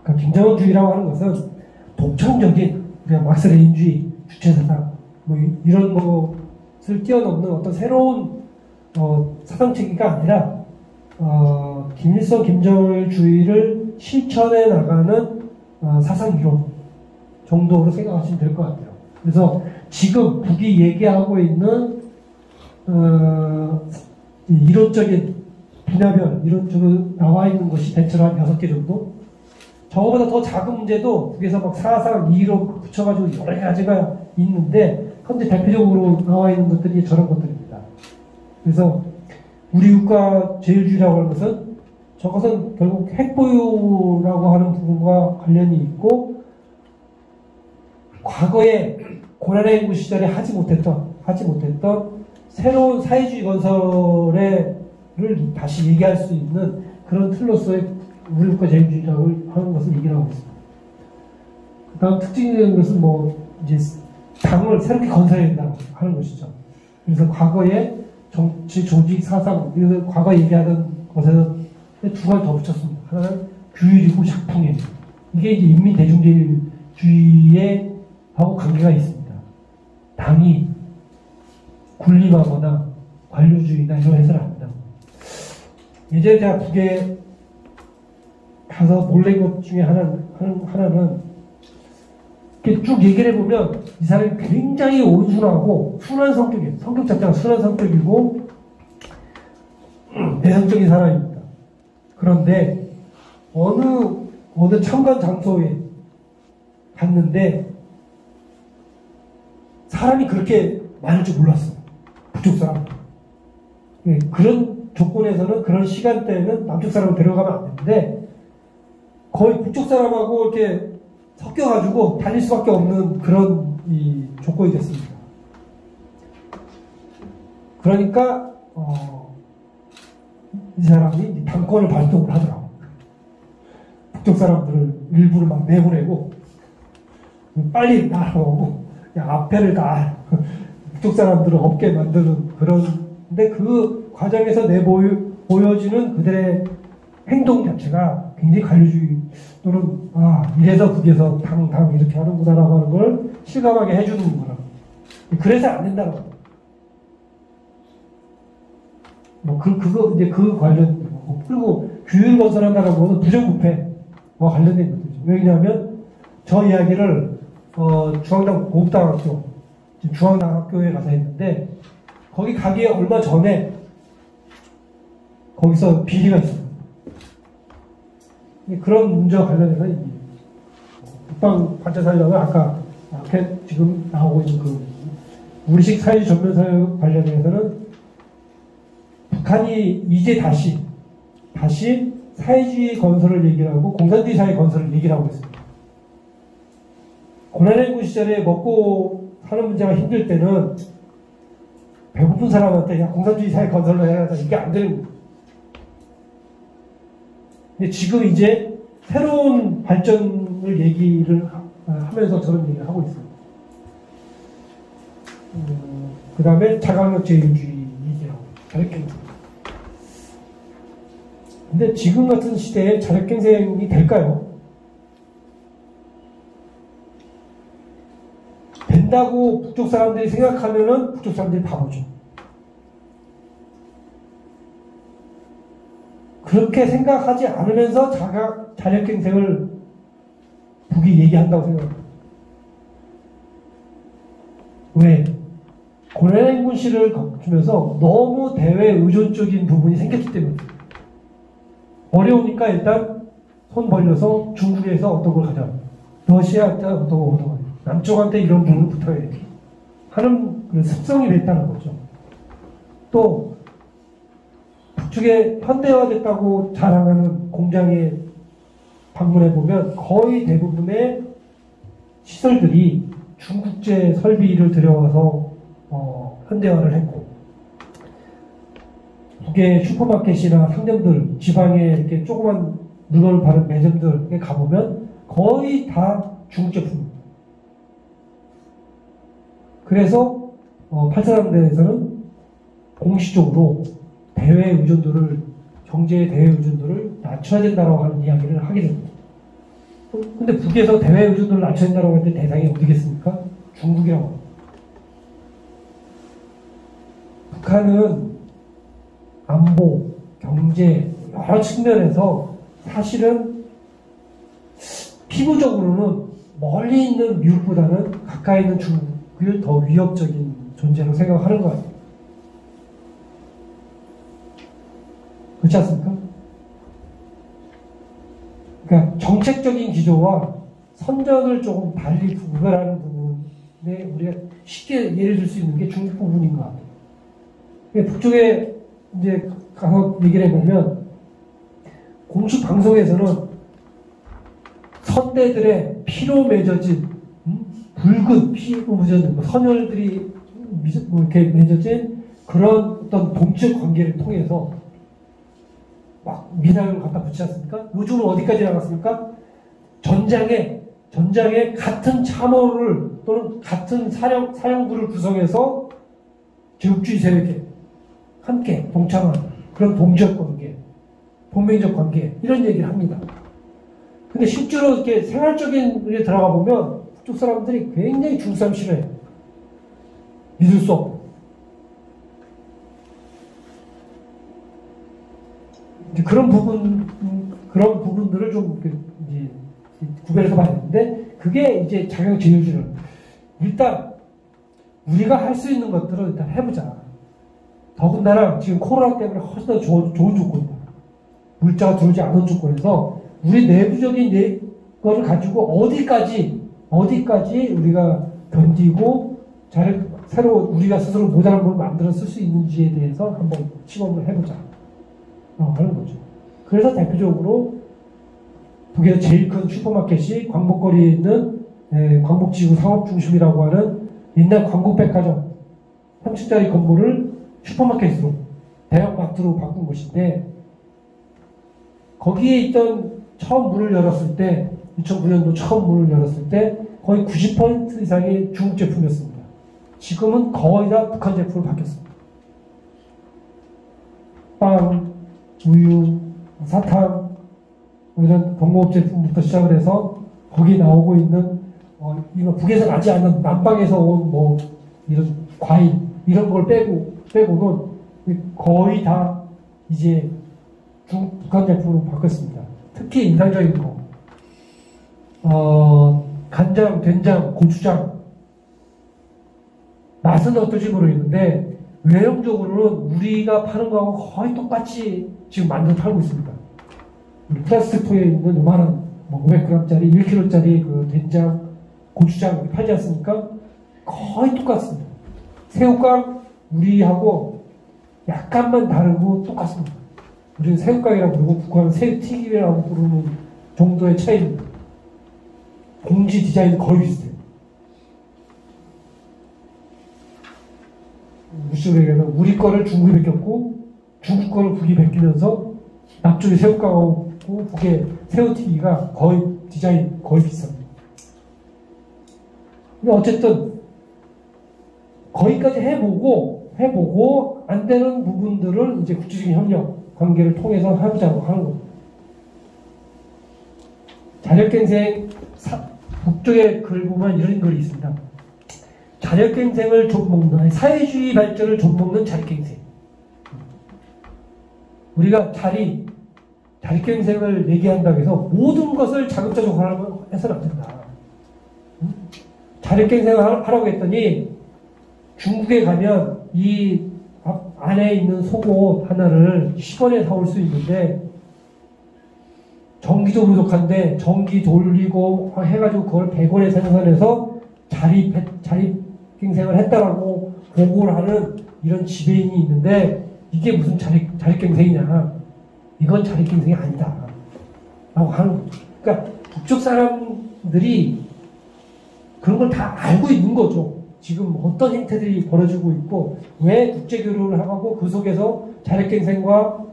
그러니까 김정은주의라고 하는 것은 독창적인 그냥 막스레인주의, 주체사상 뭐 이런 것을 뛰어넘는 어떤 새로운 사상체계가 아니라 김일성 김정일주의를 실천해 나가는 사상 이론 정도로 생각하시면 될 것 같아요. 그래서 지금 북이 얘기하고 있는 이론적인 분야별 이론적으로 나와 있는 것이 대체로 한 6개 정도. 저거보다 더 작은 문제도 북에서 막 4상 2로 붙여가지고 여러 가지가 있는데 현재 대표적으로 나와 있는 것들이 저런 것들입니다. 그래서 우리 국가 제일주의라고 하는 것은 저것은 결국 핵보유라고 하는 부분과 관련이 있고 과거에 고려대행구 시절에 하지 못했던 새로운 사회주의 건설을 다시 얘기할 수 있는 그런 틀로서의 우리 국가 제일주의라고 하는 것을 얘기를 하고 있습니다. 그 다음 특징적인 것은 이제 당을 새롭게 건설해야 된다고 하는 것이죠. 그래서 과거에 정치, 조직, 사상, 이런 과거 얘기하던 것에는 두 가지 더 붙였습니다. 하나는 규율이고 작풍이에요. 이게 이제 인민대중제일주의에 하고 관계가 있습니다. 당이 군림하거나 관료주의나 이런 해서는 안 된다고. 예전에 제가 북에 가서 몰래 것 중에 하나는 이렇게 쭉 얘기를 해보면 이 사람이 굉장히 온순하고 순한 성격이에요. 성격 자체가 순한 성격이고 내성적인 사람입니다. 그런데 어느 참관 장소에 갔는데 사람이 그렇게 많을 줄 몰랐어요. 북쪽 사람. 그런 조건에서는 그런 시간대에는 남쪽 사람을 데려가면 안 되는데 거의 북쪽 사람하고 이렇게 섞여가지고 다닐 수밖에 없는 그런 조건이 됐습니다. 그러니까 이 사람이 당권을 발동을 하더라고. 북쪽 사람들을 일부러 막 내보내고, 빨리 나가고, 앞에를 다 북쪽 사람들을 없게 만드는 그런데 그 과정에서 보여지는 그들의 행동 자체가 굉장히 관료주의 또는 이래서 북에서 당 이렇게 하는구나라고 하는 걸 실감하게 해주는구나. 그래서 안 된다는 거예요. 그거 이제 그 관련 거고. 그리고 규율 건설한다라고 하는 부정부패와 관련된 것들이죠. 왜냐하면 저 이야기를 중앙당 고급당학교, 중앙당학교에 가서 했는데 거기 가기에 얼마 전에 거기서 비리가 있어요. 그런 문제와 관련해서 국방 관찰사회장은 아까 앞에 지금 나오고 있는 그 우리식 사회주의 전면사회 관련해서는 북한이 이제 다시 사회주의 건설을 얘기를 하고 공산주의 사회 건설을 얘기를 하고 있습니다. 고난행군 시절에 먹고 사는 문제가 힘들 때는 배고픈 사람한테 공산주의 사회 건설을 해야 한다. 이게 안 되는 거예요. 근데 지금 이제 새로운 발전을 얘기를 하면서 저런 얘기를 하고 있어요. 그 다음에 자강력 제일주의 얘기하고 자력갱생. 근데 지금 같은 시대에 자력갱생이 될까요? 된다고 북쪽 사람들이 생각하면은 북쪽 사람들이 바보죠. 그렇게 생각하지 않으면서 자력갱생을 북이 얘기한다고 생각합니다. 왜? 고난행군 시를 거치면서 너무 대외 의존적인 부분이 생겼기 때문에 어려우니까 일단 손 벌려서 중국에서 어떤 걸 가져, 러시아한테 어떤 거 남쪽한테 이런 부분을 붙어야 돼 하는 그 습성이 됐다는 거죠. 또 북쪽에 현대화됐다고 자랑하는 공장에 방문해보면 거의 대부분의 시설들이 중국제 설비를 들여와서 현대화를 했고, 북의 슈퍼마켓이나 상점들, 지방에 이렇게 조그만 물건을 파는 매점들에 가보면 거의 다 중국 제품입니다. 그래서 8차단대에서는 공식적으로 대외 의존도를, 경제의 대외 의존도를 낮춰야 된다고 하는 이야기를 하게 됩니다. 근데 북에서 대외 의존도를 낮춰야 된다고 할 때 대상이 어디겠습니까? 중국이라고 합니다. 북한은 안보, 경제, 여러 측면에서 사실은 피부적으로는 멀리 있는 미국보다는 가까이 있는 중국을 더 위협적인 존재로 생각하는 것 같아요. 그렇지 않습니까? 그러니까 정책적인 기조와 선전을 조금 달리 구별하는 부분에 우리가 쉽게 예를 들 수 있는 게 중국 부분인 것 같아요. 북쪽에 이제 가서 얘기를 해보면 공식 방송에서는 선대들의 피로 맺어진 붉은 피로 맺어진 선열들이 이렇게 맺어진 그런 어떤 동지적 관계를 통해서 막 미사일을 갖다 붙이지 않습니까? 요즘은 어디까지 나갔습니까? 전장에 같은 참호를 또는 같은 사령부를 구성해서 제국주의 세력에 함께 동참한 그런 동지적 관계, 동맹적 관계 이런 얘기를 합니다. 근데 실제로 이렇게 생활적인 일에 들어가 보면 북쪽 사람들이 굉장히 중국 사람 싫어해요. 믿을 수 없고. 이제 그런 부분들을 좀 이제 구별해서 봐야 되는데, 그게 이제 자격 제휴주를 일단 우리가 할 수 있는 것들을 일단 해보자. 더군다나 지금 코로나 때문에 훨씬 더 좋은 조건이다. 물자가 들어오지 않은 조건에서 우리 내부적인 거를 가지고 어디까지 우리가 견디고 새로 우리가 스스로 모자란 걸 만들어 쓸 수 있는지에 대해서 한번 시험을 해보자. 하는 거죠. 그래서 대표적으로 북에서 제일 큰 슈퍼마켓이 광복거리에 있는 광복지구 상업중심이라고 하는 옛날 광복백화점 3층짜리 건물을 슈퍼마켓으로 대형마트로 바꾼 곳인데 거기에 있던 처음 문을 열었을 때 2009년도 처음 문을 열었을 때 거의 90% 이상이 중국 제품이었습니다. 지금은 거의 다 북한 제품으로 바뀌었습니다. 빵, 우유, 사탕 이런 공공업 제품부터 시작을 해서 거기에 나오고 있는 이거 북에서 나지 않는 남방에서 온 뭐 이런 과일 이런 걸 빼고는 거의 다 이제 북한 제품으로 바뀌었습니다. 특히 인상적인 거 간장, 된장, 고추장 맛은 어떨지 모르겠는데 외형적으로는 우리가 파는 거하고 거의 똑같이 지금 만들어 팔고 있습니다. 플라스틱 통에 있는 요만한 500g짜리, 1kg짜리 그 된장, 고추장 팔지 않습니까? 거의 똑같습니다. 새우깡 우리하고 약간만 다르고 똑같습니다. 우리는 새우깡이라고 부르고 북한은 새우튀김이라고 부르는 정도의 차이입니다. 봉지 디자인은 거의 비슷해요. 무슨 얘기냐면 우리 거를 중국이 베꼈고 중국 거를 북이 베끼면서 남쪽에 새우깡하고 북에 새우튀기가 거의 디자인 거의 비슷합니다. 근데 어쨌든 거기까지 해보고 안 되는 부분들을 이제 국제적인 협력 관계를 통해서 해보자고 하는 겁니다. 자력갱생 북쪽에 글 보면 이런 글이 있습니다. 자력갱생을 좀먹는 사회주의 발전을 좀먹는 자력갱생. 우리가 자력갱생을 얘기한다고 해서 모든 것을 자급자족하라고 해서는 안 된다. 자력갱생을 하라고 했더니 중국에 가면 이 안에 있는 속옷 하나를 10원에 사올 수 있는데 전기도 부족한데 전기 돌리고 해가지고 그걸 100원에 생산해서 자립갱생을 했다라고 보고를 하는 이런 지배인이 있는데 이게 무슨 자립갱생이냐. 이건 자립갱생이 아니다. 라고 하는 거죠. 그러니까 북쪽 사람들이 그런 걸 다 알고 있는 거죠. 지금 어떤 행태들이 벌어지고 있고 왜 국제교류를 하고 그 속에서 자립갱생과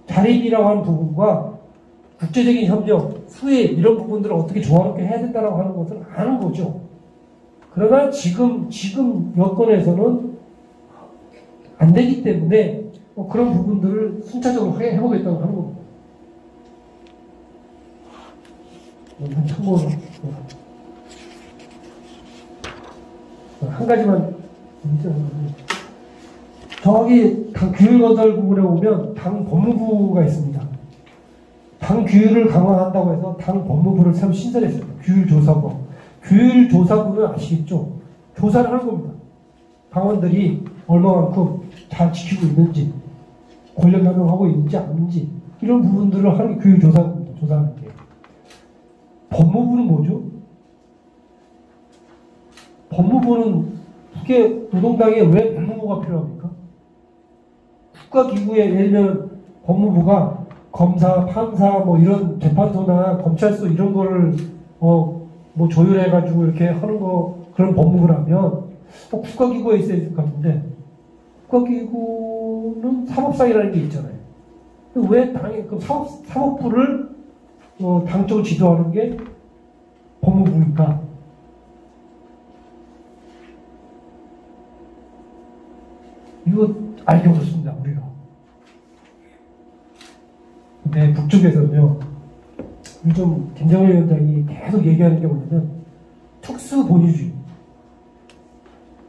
자립이라고 하는 부분과 국제적인 협력, 수혜 이런 부분들을 어떻게 조화롭게 해야 된다고 하는 것을 아는 거죠. 그러나 지금 여건에서는 안 되기 때문에 그런 부분들을 순차적으로 해보겠다고 하는 겁니다. 참고로 한 가지만 저기 당 규율거절 부분에 보면 당 법무부가 있습니다. 당 규율을 강화한다고 해서 당 법무부를 새로 신설했습니다. 규율조사부. 규율조사부는 아시겠죠? 조사를 하는 겁니다. 당원들이 얼마만큼 잘 지키고 있는지, 권력 남용하고 있는지 아닌지 이런 부분들을 하는 게 규율조사부입니다. 조사하는 게. 법무부는 뭐죠? 법무부는 국회 노동당에 왜 법무부가 필요합니까? 국가기구에 예를 들면 법무부가 검사, 판사, 뭐 이런 재판소나 검찰소 이런 거를 뭐 조율해가지고 이렇게 하는 거 그런 법무부라면 국가기구에 있어야 될 것 같은데 국가기구는 사법상이라는 게 있잖아요. 왜 그 사법부를 당적으로 지도하는 게 법무부입니까? 이거 알기 어렵습니다, 우리가. 근데 북쪽에서는요, 요즘 김정일 위원장이 계속 얘기하는 게 뭐냐면, 특수본위주의.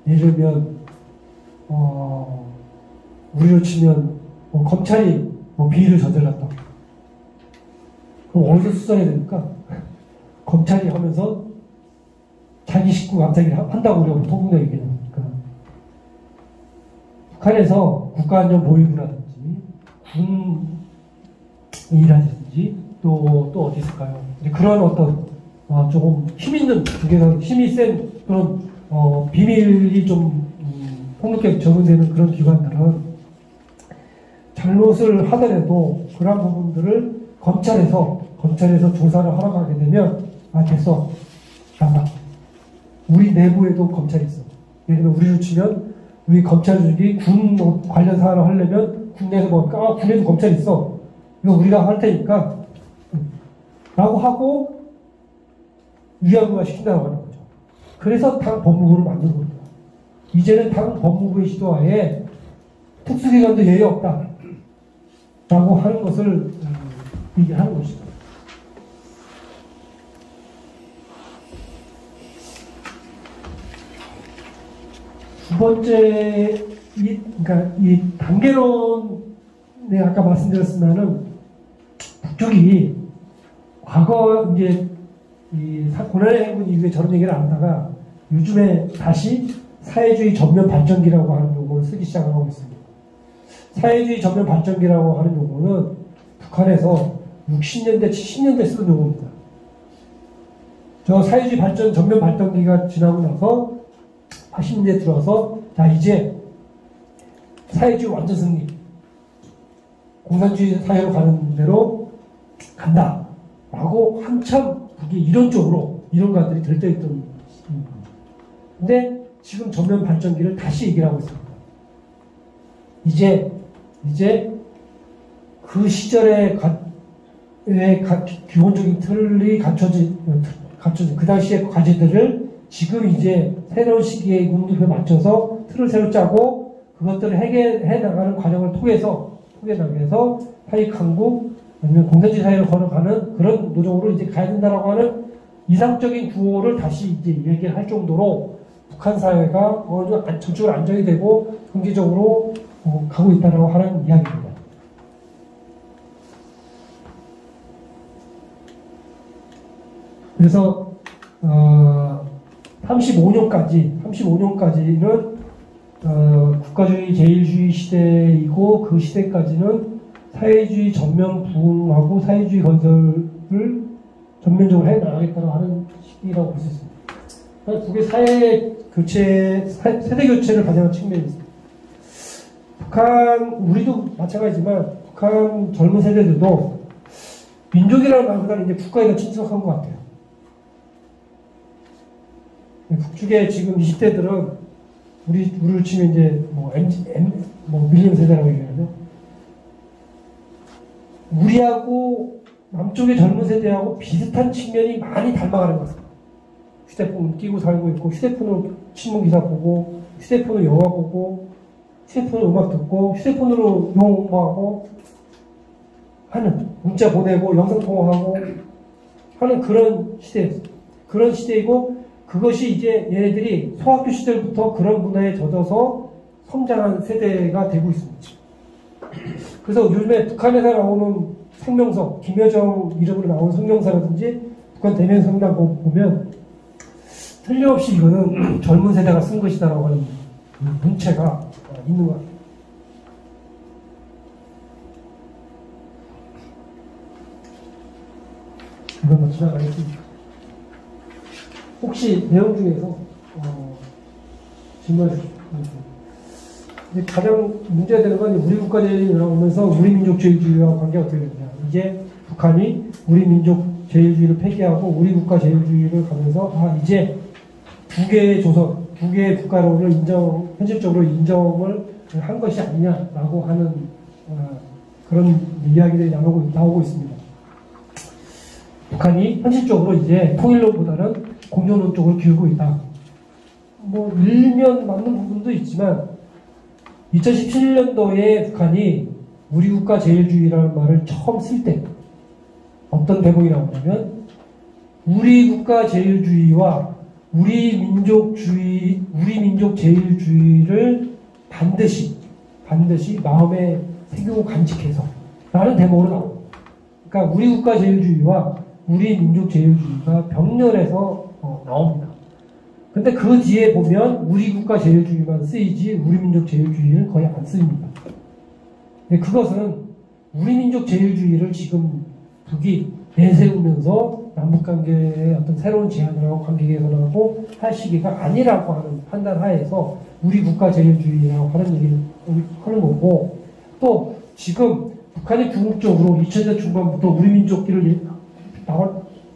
예를 들면, 우리로 치면, 검찰이 비리를 저질렀다. 그럼 어디서 수사해야 됩니까? 검찰이 하면서 자기 식구 감싸기를 한다고 우리가 통분에 얘기하니까. 북한에서 국가안전보위부라든지 군이라든지 또 어디 있을까요? 그런 어떤 조금 힘 있는 국에서 힘이 센 그런 비밀이 좀 폭넓게 적용되는 그런 기관들은 잘못을 하더라도 그런 부분들을 검찰에서 조사를 하러 가게 되면 됐어. 나가. 우리 내부에도 검찰이 있어. 예를 들면 우리로 치면 우리 검찰 조직이 군 관련 사안을 하려면 국내에서 뭐, 국내에도 검찰 있어. 이거 우리가 할 테니까. 라고 하고, 위안부화 시킨다고 하는 거죠. 그래서 당 법무부를 만든 겁니다. 이제는 당 법무부의 시도하에 특수기관도 예외 없다. 라고 하는 것을 얘기하는 것이죠. 두 번째, 그러니까 이 단계론에 아까 말씀드렸으면은 북쪽이 과거 이제 이 고난의 행군 이후에 저런 얘기를 안 하다가 요즘에 다시 사회주의 전면 발전기라고 하는 용어를 쓰기 시작하고 있습니다. 사회주의 전면 발전기라고 하는 용어는 북한에서 60년대, 70년대 쓰는 용어입니다. 저 사회주의 발전, 전면 발전기가 지나고 나서 80년대에 들어와서 자 이제 사회주의 완전 승리, 공산주의 사회로 가는 대로 간다 라고 한참 그게 이론적으로 이론가들이 들떠있던 시기입니다. 근데 지금 전면 발전기를 다시 얘기를 하고 있습니다. 이제 그 시절의 기본적인 틀이 갖춰진 그 당시의 과제들을 지금 이제 새로운 시기의 문제에 맞춰서 틀을 새로 짜고 그것들을 해결해 나가는 과정을 통해서 사익 강국 아니면 공산주의 사회로 걸어가는 그런 노정으로 이제 가야 된다라고 하는 이상적인 구호를 다시 이제 얘기할 정도로 북한 사회가 어느 정도 전적으로 안정이 되고 경제적으로 가고 있다라고 하는 이야기입니다. 그래서 35년까지는 국가주의 제일주의 시대이고 그 시대까지는 사회주의 전면 부흥하고 사회주의 건설을 전면적으로 해나가겠다고 하는 시기라고 볼 수 있습니다. 두 개 사회 교체, 세대 교체를 가져가는 측면이 있습니다. 북한, 우리도 마찬가지지만 북한 젊은 세대들도 민족이라는 말보다는 이제 국가에 더 친숙한 것 같아요. 북쪽에 지금 20대들은 우리를 치면 이제 밀리언 세대라고 얘기하죠. 우리하고 남쪽의 젊은 세대하고 비슷한 측면이 많이 닮아가는 것 같습니다. 휴대폰 끼고 살고 있고, 휴대폰으로 신문기사 보고, 휴대폰으로 영화 보고, 휴대폰으로 음악 듣고, 휴대폰으로 용어하고 하는, 문자 보내고, 영상통화하고 하는 그런 시대이고, 그것이 이제 얘네들이 소학교 시절부터 그런 문화에 젖어서 성장한 세대가 되고 있습니다. 그래서 요즘에 북한에서 나오는 성명서, 김여정 이름으로 나오는 성명서라든지 북한 대면 성명 보면 틀림없이 이거는 젊은 세대가 쓴 것이다라고 하는 문체가 있는 것 같아요. 이건 지나가겠습니다. 혹시 내용 중에서 질문해 주십시오. 가장 문제가 되는 건 우리 국가제일주의 나오면서 우리 민족 제일주의와 관계가 어떻게 되느냐. 이제 북한이 우리 민족 제일주의를 폐기하고 우리 국가 제일주의를 가면서 이제 두 개의 조선, 두 개의 국가로를 현실적으로 인정을 한 것이 아니냐라고 하는 그런 이야기들이 나오고 있습니다. 북한이 현실적으로 이제 통일론보다는 공존론 쪽을 기울고 있다. 일면 맞는 부분도 있지만 2017년도에 북한이 우리 국가 제일주의라는 말을 처음 쓸 때 어떤 대목이 나오냐면 우리 국가 제일주의와 우리 민족 제일주의를 반드시 마음에 새기고 간직해서 라는 대목으로 나옵니다. 그러니까 우리 국가 제일주의와 우리 민족 제일주의가 병렬해서 나옵니다. 근데 그 뒤에 보면 우리 국가 제일주의만 쓰이지 우리 민족 제일주의는 거의 안 쓰입니다. 근데 그것은 우리 민족 제일주의를 지금 북이 내세우면서 남북관계의 어떤 새로운 제안을 하고 관계 개선하고 할 시기가 아니라고 하는 판단 하에서 우리 국가 제일주의라고 하는 얘기를 하는 거고, 또 지금 북한이 궁극적으로 2000년 중반부터 우리 민족끼를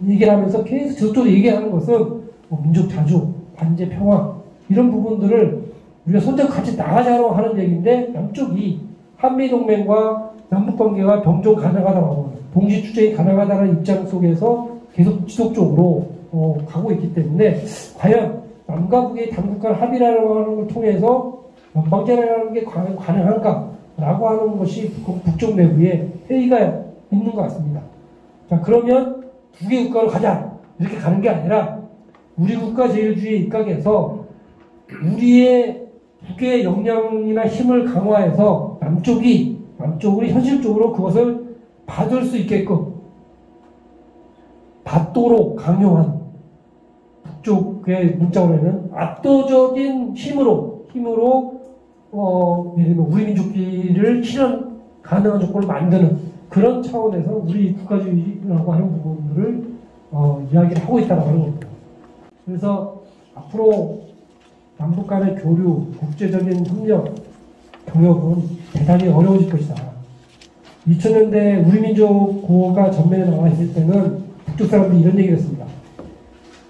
얘기를 하면서 계속 저쪽으로 얘기하는 것은 민족 자주, 관제 평화 이런 부분들을 우리가 손잡고 같이 나가자고 하는 얘기인데 양쪽이 한미동맹과 남북관계가 병존 가능하다고 동시 추진이 가능하다는 입장 속에서 계속 지속적으로 가고 있기 때문에 과연 남과 북의 당국 간 합의라는 걸 통해서 연방제라는 게 가능한가라고 하는 것이 북쪽 내부에 회의가 있는 것 같습니다. 자, 그러면 두 개 국가로 가자 이렇게 가는 게 아니라 우리 국가 제일주의에 입각해서 우리의 북의 역량이나 힘을 강화해서 남쪽이 현실적으로 그것을 받을 수 있게끔 받도록 강요한 북쪽의 문자원에는 압도적인 힘으로 예를 들면 우리 민족주의를 실현 가능한 조건을 만드는 그런 차원에서 우리 국가주의라고 하는 부분들을 이야기를 하고 있다고 하는 겁니다. 그래서 앞으로 남북 간의 교류, 국제적인 협력, 경협은 대단히 어려워질 것이다. 2000년대 우리 민족 구호가 전면에 나와 있을 때는 북쪽 사람들이 이런 얘기를 했습니다.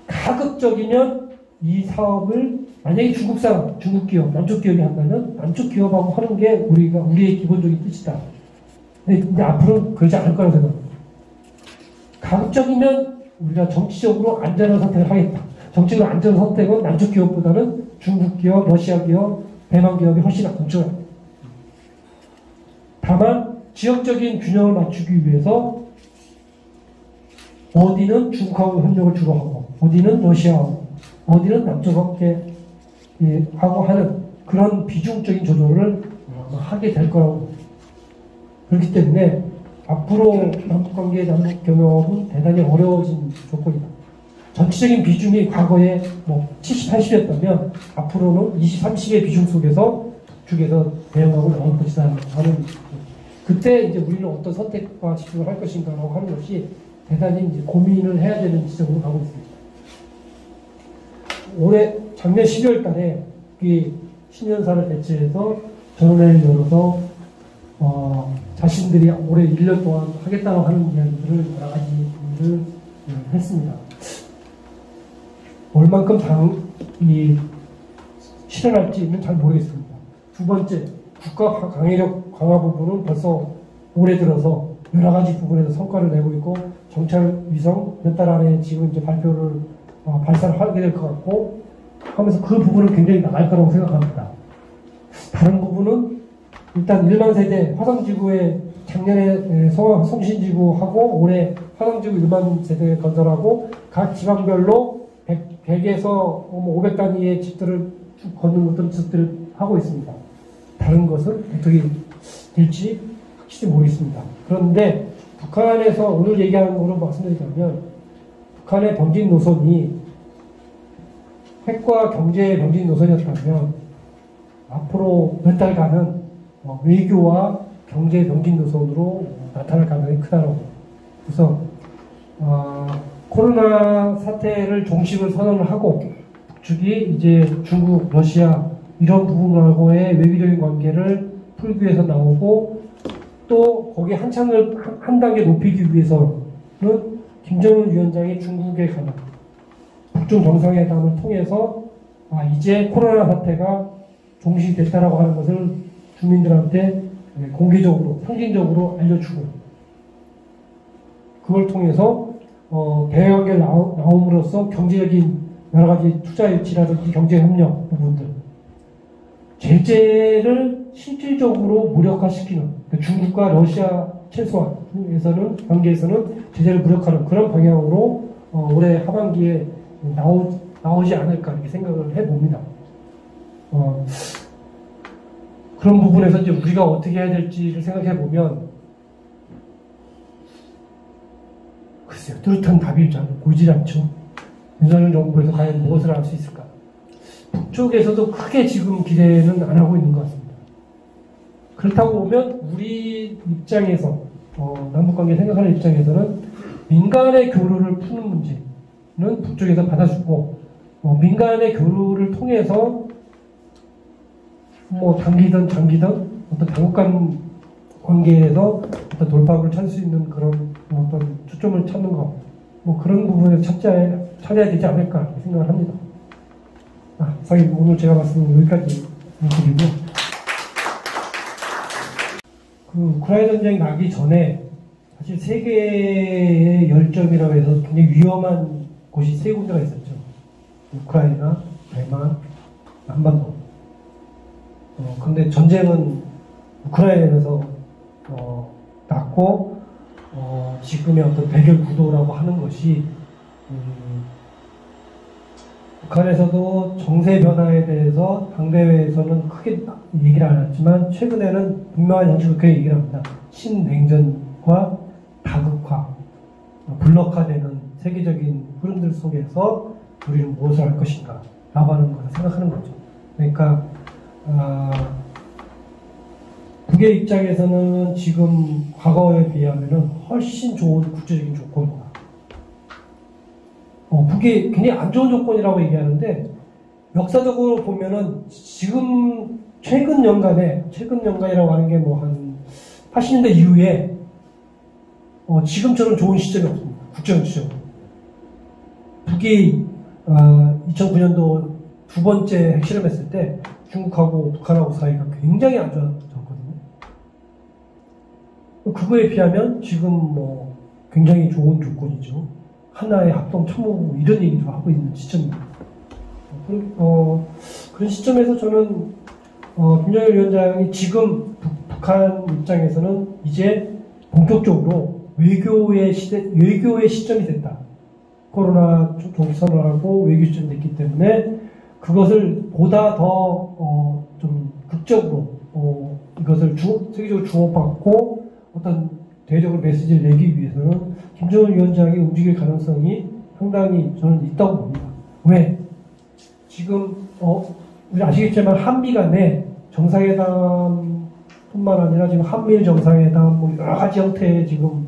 가급적이면 이 사업을 만약에 중국 사람, 중국 기업, 남쪽 기업이 한다면 남쪽 기업하고 하는 게 우리의 기본적인 뜻이다. 근데 이제 앞으로는 그러지 않을 거라고 생각합니다. 가급적이면 우리가 정치적으로 안전한 선택을 하겠다. 정치적으로 안전한 선택은 남쪽 기업보다는 중국 기업, 러시아 기업, 대만 기업이 훨씬 안전합니다. 다만 지역적인 균형을 맞추기 위해서 어디는 중국하고 협력을 주로 하고 어디는 러시아하고 어디는 남쪽하고 하고 하는 그런 비중적인 조절을 하게 될 거라고. 그렇기 때문에 앞으로 남북관계, 남북경협은 대단히 어려워진 조건이다. 전체적인 비중이 과거에 70, 80이었다면 앞으로는 20, 30의 비중 속에서 북쪽에서 대응하고 나올 것이다 하는, 그때 이제 우리는 어떤 선택과 집중을 할 것인가라고 하는 것이 대단히 이제 고민을 해야 되는 지점으로 가고 있습니다. 작년 12월 달에 신년사를 개최해서 전원회의를 열어서 자신들이 올해 1년 동안 하겠다고 하는 이야기들을 여러 가지를 했습니다. 얼만큼 실현할지는 잘 모르겠습니다. 두 번째, 국가 강의력 강화 부분은 벌써 올해 들어서 여러 가지 부분에서 성과를 내고 있고, 정찰 위성 몇 달 안에 지금 이제 발사를 하게 될 것 같고 하면서 그 부분은 굉장히 나갈 거라고 생각합니다. 다른 부분은 일단 1만 세대 화성지구에 작년에 송신지구하고 올해 화성지구 1만 세대 건설하고 각 지방별로 100에서 500 단위의 집들을 쭉 걷는 것들을 하고 있습니다. 다른 것은 어떻게 될지 확실히 모르겠습니다. 그런데 북한에서 오늘 얘기하는 거로 말씀드리자면, 북한의 병진 노선이 핵과 경제의 병진 노선이었다면 앞으로 몇 달간은 외교와 경제의 병진 노선으로 나타날 가능성이 크다고. 그래서 코로나 사태를 종식을 선언을 하고 북측이 이제 중국, 러시아 이런 부분하고의 외교적인 관계를 풀기 위해서 나오고, 또 거기에 한창을 한 단계 높이기 위해서는 김정은 위원장이 중국에 가는 북중 정상회담을 통해서 이제 코로나 사태가 종식됐다라고 하는 것을 주민들한테 공개적으로, 상징적으로 알려주고, 그걸 통해서 대외관계를 나옴으로써 경제적인 여러 가지 투자 유치라든지 경제협력 부분들, 제재를 실질적으로 무력화시키는, 중국과 러시아 최소한에서는 관계에서는 제재를 무력화하는 그런 방향으로 올해 하반기에 나오지 않을까 이렇게 생각을 해봅니다. 그런 부분에서 이제 우리가 어떻게 해야 될지를 생각해 보면, 글쎄요, 뚜렷한 답이 보이질 않죠. 윤석열 정부에서 과연 무엇을 할 수 있을까? 북쪽에서도 크게 지금 기대는 안 하고 있는 것 같습니다. 그렇다고 보면 우리 입장에서, 남북관계 생각하는 입장에서는 민간의 교류를 푸는 문제는 북쪽에서 받아주고, 민간의 교류를 통해서 단기든 장기든 어떤 당국 간 관계에서 어떤 돌파구를 찾을 수 있는 그런 어떤 초점을 찾는 것, 그런 부분에서 찾아야 되지 않을까 생각을 합니다. 오늘 제가 말씀은 여기까지 드리고요. 그 우크라이나 전쟁 나기 전에 사실 세계의 열점이라고 해서 굉장히 위험한 곳이 세 군데가 있었죠. 우크라이나, 대만, 한반도. 근데 전쟁은 우크라이나에서 났고, 지금의 어떤 대결 구도라고 하는 것이 북한에서도 정세 변화에 대해서 당대회에서는 크게 얘기를 안 했지만 최근에는 분명한 형식으로 그렇게 얘기를 합니다. 신냉전과 다극화, 블록화되는 세계적인 흐름들 속에서 우리는 무엇을 할 것인가 라고 하는 것을 생각하는 거죠. 그러니까 북의 입장에서는 지금 과거에 비하면 훨씬 좋은 국제적인 조건이다. 북이 굉장히 안 좋은 조건이라고 얘기하는데 역사적으로 보면은 지금 최근 연간이라고 하는 게 뭐 한 80년대 이후에 지금처럼 좋은 시점이 없습니다. 국제정치적으로. 북이 2009년도 두 번째 핵실험했을 때 중국하고 북한하고 사이가 굉장히 안 좋아졌거든요. 그거에 비하면 지금 뭐 굉장히 좋은 조건이죠. 하나의 합동 참모 이런 얘기도 하고 있는 시점입니다. 그런 시점에서 저는 김정일 위원장이 지금 북한 입장에서는 이제 본격적으로 외교의 시점이 됐다. 코로나 종선을 하고 외교 시점이 됐기 때문에 그것을 보다 더 좀 극적으로 이것을 세계적으로 주목받고 어떤 대외적으로 메시지를 내기 위해서는 김정은 위원장이 움직일 가능성이 상당히 저는 있다고 봅니다. 왜? 지금 우리 아시겠지만 한미 간에 정상회담뿐만 아니라 지금 한미일 정상회담 뭐 여러 가지 형태의 지금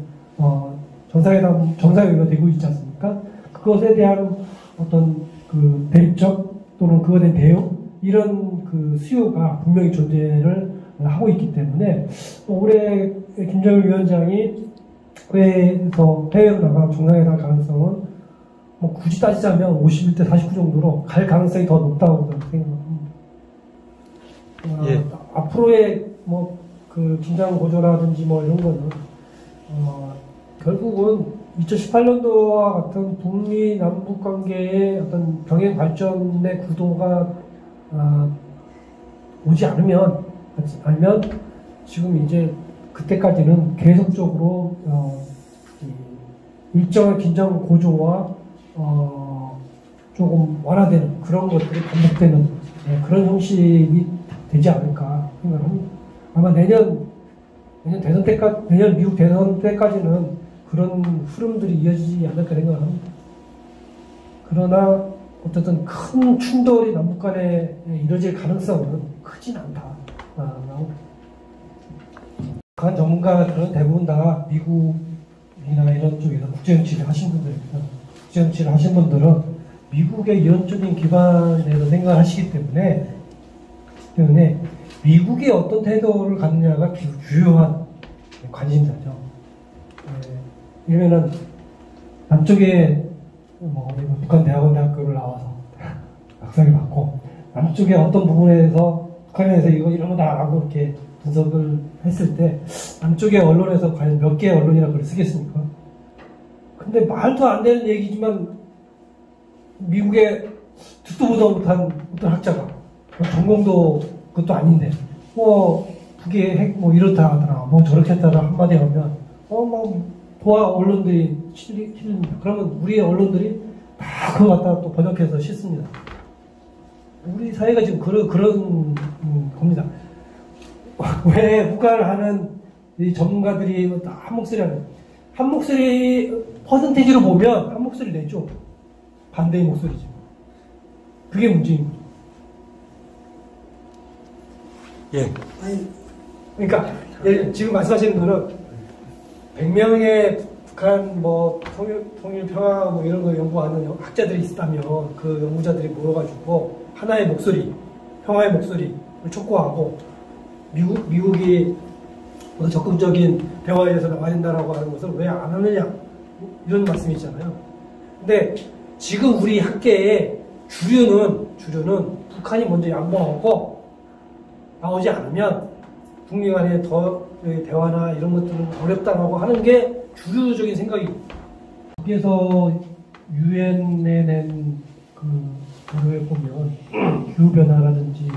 정상회담 정상회의가 되고 있지 않습니까? 그것에 대한 어떤 그 대립적 또는 그것에 대한 대응 이런 그 수요가 분명히 존재를 하고 있기 때문에 올해 김정일 위원장이 해외로 나가 정상회담 가능성은 뭐 굳이 따지자면 51대 49 정도로 갈 가능성이 더 높다고 저는 생각합니다. 앞으로의 뭐 그 긴장 고조라든지 뭐 이런 거는 결국은 2018년도와 같은 북미 남북 관계의 어떤 병행 발전의 구도가 오지 않으면 지금 이제 그때까지는 계속적으로 일정한 긴장 고조와 조금 완화되는 그런 것들이 반복되는 그런 형식이 되지 않을까 생각합니다. 아마 내년 미국 대선 때까지는 그런 흐름들이 이어지지 않을까 생각합니다. 그러나 어쨌든 큰 충돌이 남북 간에 이뤄질 가능성은 크진 않다. 북한 전문가들은 대부분 다 미국이나 이런 쪽에서 국제정치를 하신 분들입니다. 국제정치를 하신 분들은 미국의 이론적인 기반에서 생각을 하시기 때문에 미국이 어떤 태도를 갖느냐가 주요한 관심사죠. 이러면은 남쪽에 북한 대학교를 나와서 학생을 받고 남쪽에 어떤 부분에서 북한에서 이런 거다라고 이렇게 분석을 했을 때 남쪽의 언론에서 과연 몇 개의 언론이나 그걸 쓰겠습니까? 근데 말도 안 되는 얘기지만 미국의 듣도 보도 못한 어떤 학자가 전공도 그것도 아닌데 북의 핵 이렇다 하더라 저렇게 했다라 한마디 하면 도하 언론들이 실립니다. 그러면 우리의 언론들이 다 그거 갖다가 또 번역해서 싣습니다. 우리 사회가 지금 그런 겁니다. 왜 북한을 하는 이 전문가들이 한 목소리 하는 한 목소리 퍼센테이지로 보면 한 목소리 내죠. 반대의 목소리죠. 그게 문제인 거죠. 예. 그러니까 지금 말씀하시는 거는 100명의 북한 통일 평화 이런 거 연구하는 학자들이 있다면 그 연구자들이 모여가지고 하나의 목소리, 평화의 목소리를 촉구하고 미국이 적극적인 대화에 대해서 나와야 된다라고 하는 것을 왜 안 하느냐 이런 말씀이잖아요. 근데 지금 우리 학계의 주류는 북한이 먼저 양보하고 나오지 않으면 북미 간에 더 대화나 이런 것들은 어렵다라고 하는 게 주류적인 생각입니다. 여기에서 유엔에 낸 그 자료에 보면 기후변화라든지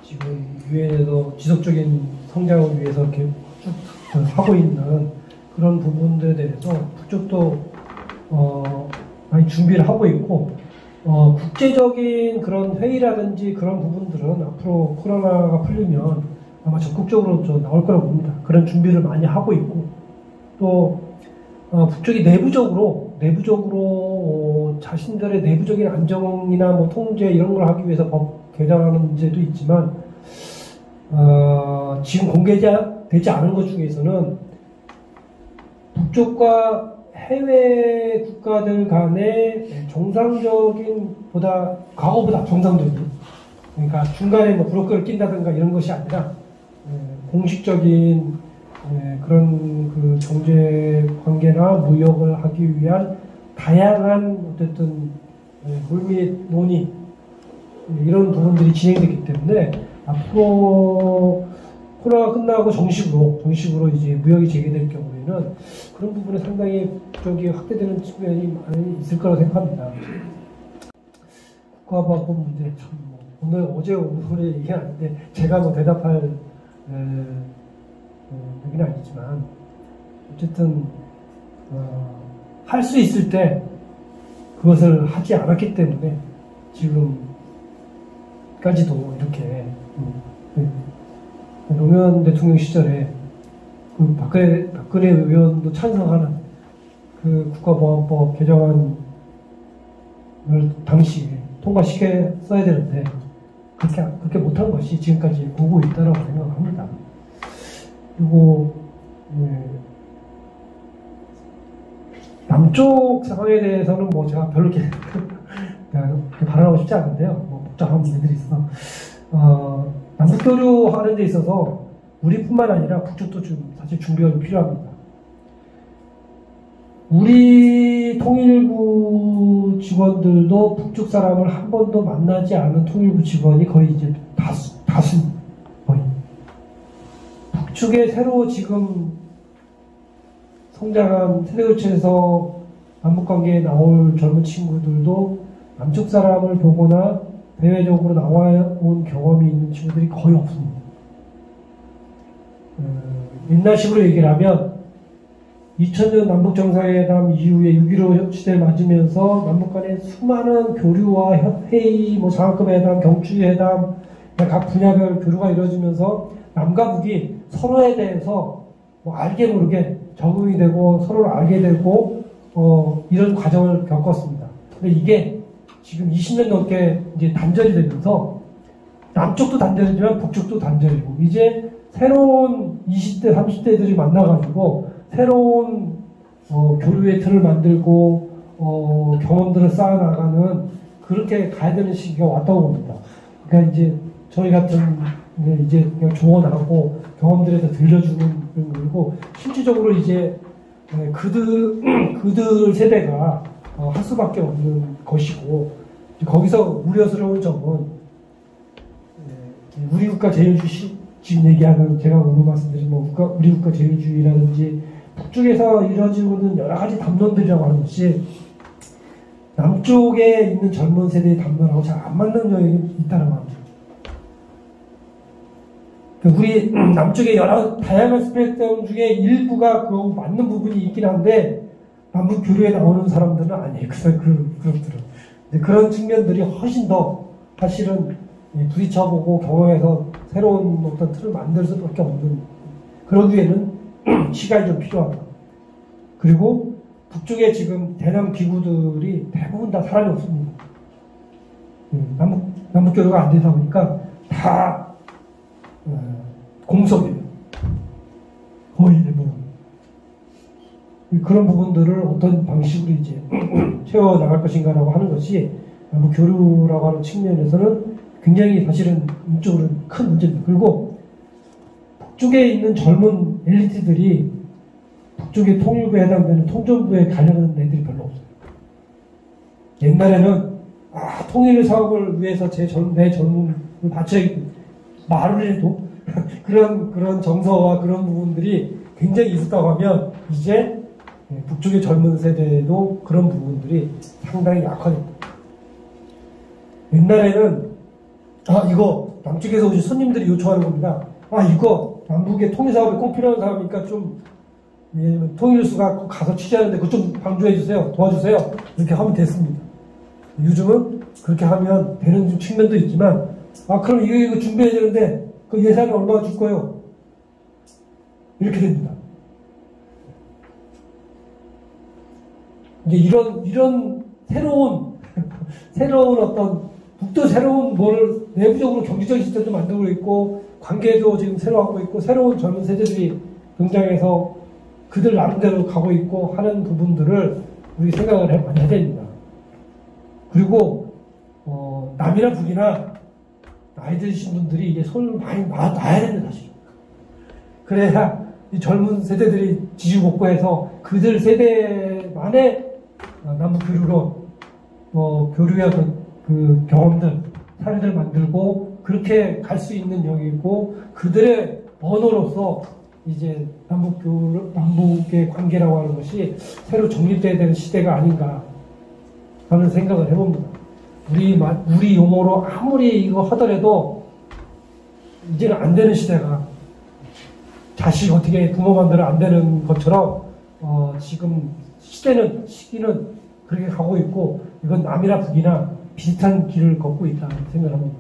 지금 유엔에서 지속적인 성장을 위해서 이렇게 쭉 하고 있는 그런 부분들에 대해서 북쪽도 많이 준비를 하고 있고 국제적인 그런 회의라든지 그런 부분들은 앞으로 코로나가 풀리면 아마 적극적으로 좀 나올 거라고 봅니다. 그런 준비를 많이 하고 있고 또 북쪽이 내부적으로 자신들의 내부적인 안정이나 뭐 통제 이런 걸 하기 위해서 법 개정하는 문제도 있지만 지금 공개되지 않은 것 중에서는 북쪽과 해외 국가들 간의 정상적인 과거보다 정상적인 그러니까 중간에 뭐 브로커를 낀다든가 이런 것이 아니라 공식적인 그런 그 경제 관계나 무역을 하기 위한 다양한 어쨌든 물밑 논의 이런 부분들이 진행되기 때문에 앞으로 코로나가 끝나고 정식으로 이제 무역이 재개될 경우에는 그런 부분에 상당히 쪽이 확대되는 측면이 많이 있을 거라고 생각합니다. 국가보안법 문제 참 오늘 어제 오늘의 얘기는 아닌데 제가 뭐 대답할 얘기는 아니지만 어쨌든 할 수 있을 때 그것을 하지 않았기 때문에 지금까지도 이렇게 노무현 대통령 시절에 그 박근혜 의원도 찬성하는 그 국가보안법 개정안을 당시 통과시켰어야 되는데 그렇게 못한 것이 지금까지 오고 있다고 생각합니다. 그리고 남쪽 상황에 대해서는 뭐 제가 별로 이렇게 발언하고 싶지 않은데요. 뭐 복잡한 문제들이 있어. 남북 교류하는 데 있어서 우리뿐만 아니라 북쪽도 좀 사실 준비가 필요합니다. 우리 통일부 직원들도 북쪽 사람을 한 번도 만나지 않은 통일부 직원이 거의 이제 다수 거의. 북쪽에 새로 지금 성장한 세대교체에서 남북관계에 나올 젊은 친구들도 남쪽 사람을 보거나 대외적으로 나와온 경험이 있는 친구들이 거의 없습니다. 옛날식으로 얘기를 하면 2000년 남북정상회담 이후에 6.15 시대를 맞으면서 남북 간의 수많은 교류와 회의, 뭐 장학금회담, 경추회담, 각 분야별 교류가 이루어지면서 남과 북이 서로에 대해서 뭐 알게 모르게 적응이 되고 서로를 알게 되고 이런 과정을 겪었습니다. 근데 이게 지금 20년 넘게 이제 단절이 되면서 남쪽도 단절이지만 북쪽도 단절이고 이제 새로운 20대, 30대들이 만나가지고 새로운 교류의 틀을 만들고 경험들을 쌓아나가는 그렇게 가야 되는 시기가 왔다고 봅니다. 그러니까 이제 저희 같은 이제 그냥 조언하고 경험들에서 들려주는 그런 거고 실질적으로 이제 그들 세대가 할 수밖에 없는 것이고 거기서 우려스러운 점은 우리 국가 제일주의 지금 얘기하는 제가 오늘 말씀드린 우리 국가 제일주의라든지 북쪽에서 이루어지고 있는 여러 가지 담론들이라고 하는 것이 남쪽에 있는 젊은 세대의 담론하고 잘 안 맞는 점이 있다는 겁니다. 우리 남쪽의 여러 다양한 스펙트럼 중에 일부가 그 맞는 부분이 있긴 한데 남북 교류에 나오는 사람들은 아니에요. 그 그룹들은. 그런 측면들이 훨씬 더 사실은 부딪혀보고 경험해서 새로운 어떤 틀을 만들 수밖에 없는 그러기 위해는 시간이 좀 필요하다. 그리고 북쪽에 지금 대남 기구들이 대부분 다 사람이 없습니다. 남북 교류가 안 되다 보니까 다 공석이에요. 거의 대부분. 그런 부분들을 어떤 방식으로 이제 채워나갈 것인가라고 하는 것이 남북 교류라고 하는 측면에서는 굉장히 사실은 인적으로는 큰 문제입니다. 그리고 북쪽에 있는 젊은 엘리트들이 북쪽의 통일부에 해당되는 통전부에 가려는 애들이 별로 없어요. 옛날에는 통일 사업을 위해서 내 젊음을 바쳐야겠다. 말을 해도 그런 정서와 그런 부분들이 굉장히 있었다고 하면 이제 북쪽의 젊은 세대도 그런 부분들이 상당히 약화됩니다. 옛날에는 이거 남쪽에서 오신 손님들이 요청하는 겁니다. 이거 남북의 통일사업에 꼭 필요한 사람이니까 좀 통일수가 가서 취재하는데 그것 좀 방조해 주세요. 도와주세요. 이렇게 하면 됐습니다. 요즘은 그렇게 하면 되는 측면도 있지만 그럼 이거 준비해야 되는데 그 예산을 얼마 줄 거예요? 이렇게 됩니다. 이제 이런 새로운 어떤 북도 새로운 뭐를 내부적으로 경제적인 시스템도 만들고 있고 관계도 지금 새로 하고 있고 새로운 젊은 세대들이 등장해서 그들 나름대로 가고 있고 하는 부분들을 우리 생각을 많이 해야 됩니다. 그리고 남이나 북이나 나이 드신 분들이 이제 손을 많이 놔야 됩니다. 사실. 그래야 이 젊은 세대들이 지지복구해서 그들 세대만의 남북 교류로 교류의 그 경험들, 사례들 만들고 그렇게 갈 수 있는 영역이고 그들의 언어로서 이제 남북의 관계라고 하는 것이 새로 정립돼야 되는 시대가 아닌가 하는 생각을 해봅니다. 우리 용어로 아무리 이거 하더라도 이제는 안 되는 시대가 자식 어떻게 부모 만들어 안 되는 것처럼 지금 시기는 그렇게 가고 있고 이건 남이나 북이나 비슷한 길을 걷고 있다는 생각을 합니다.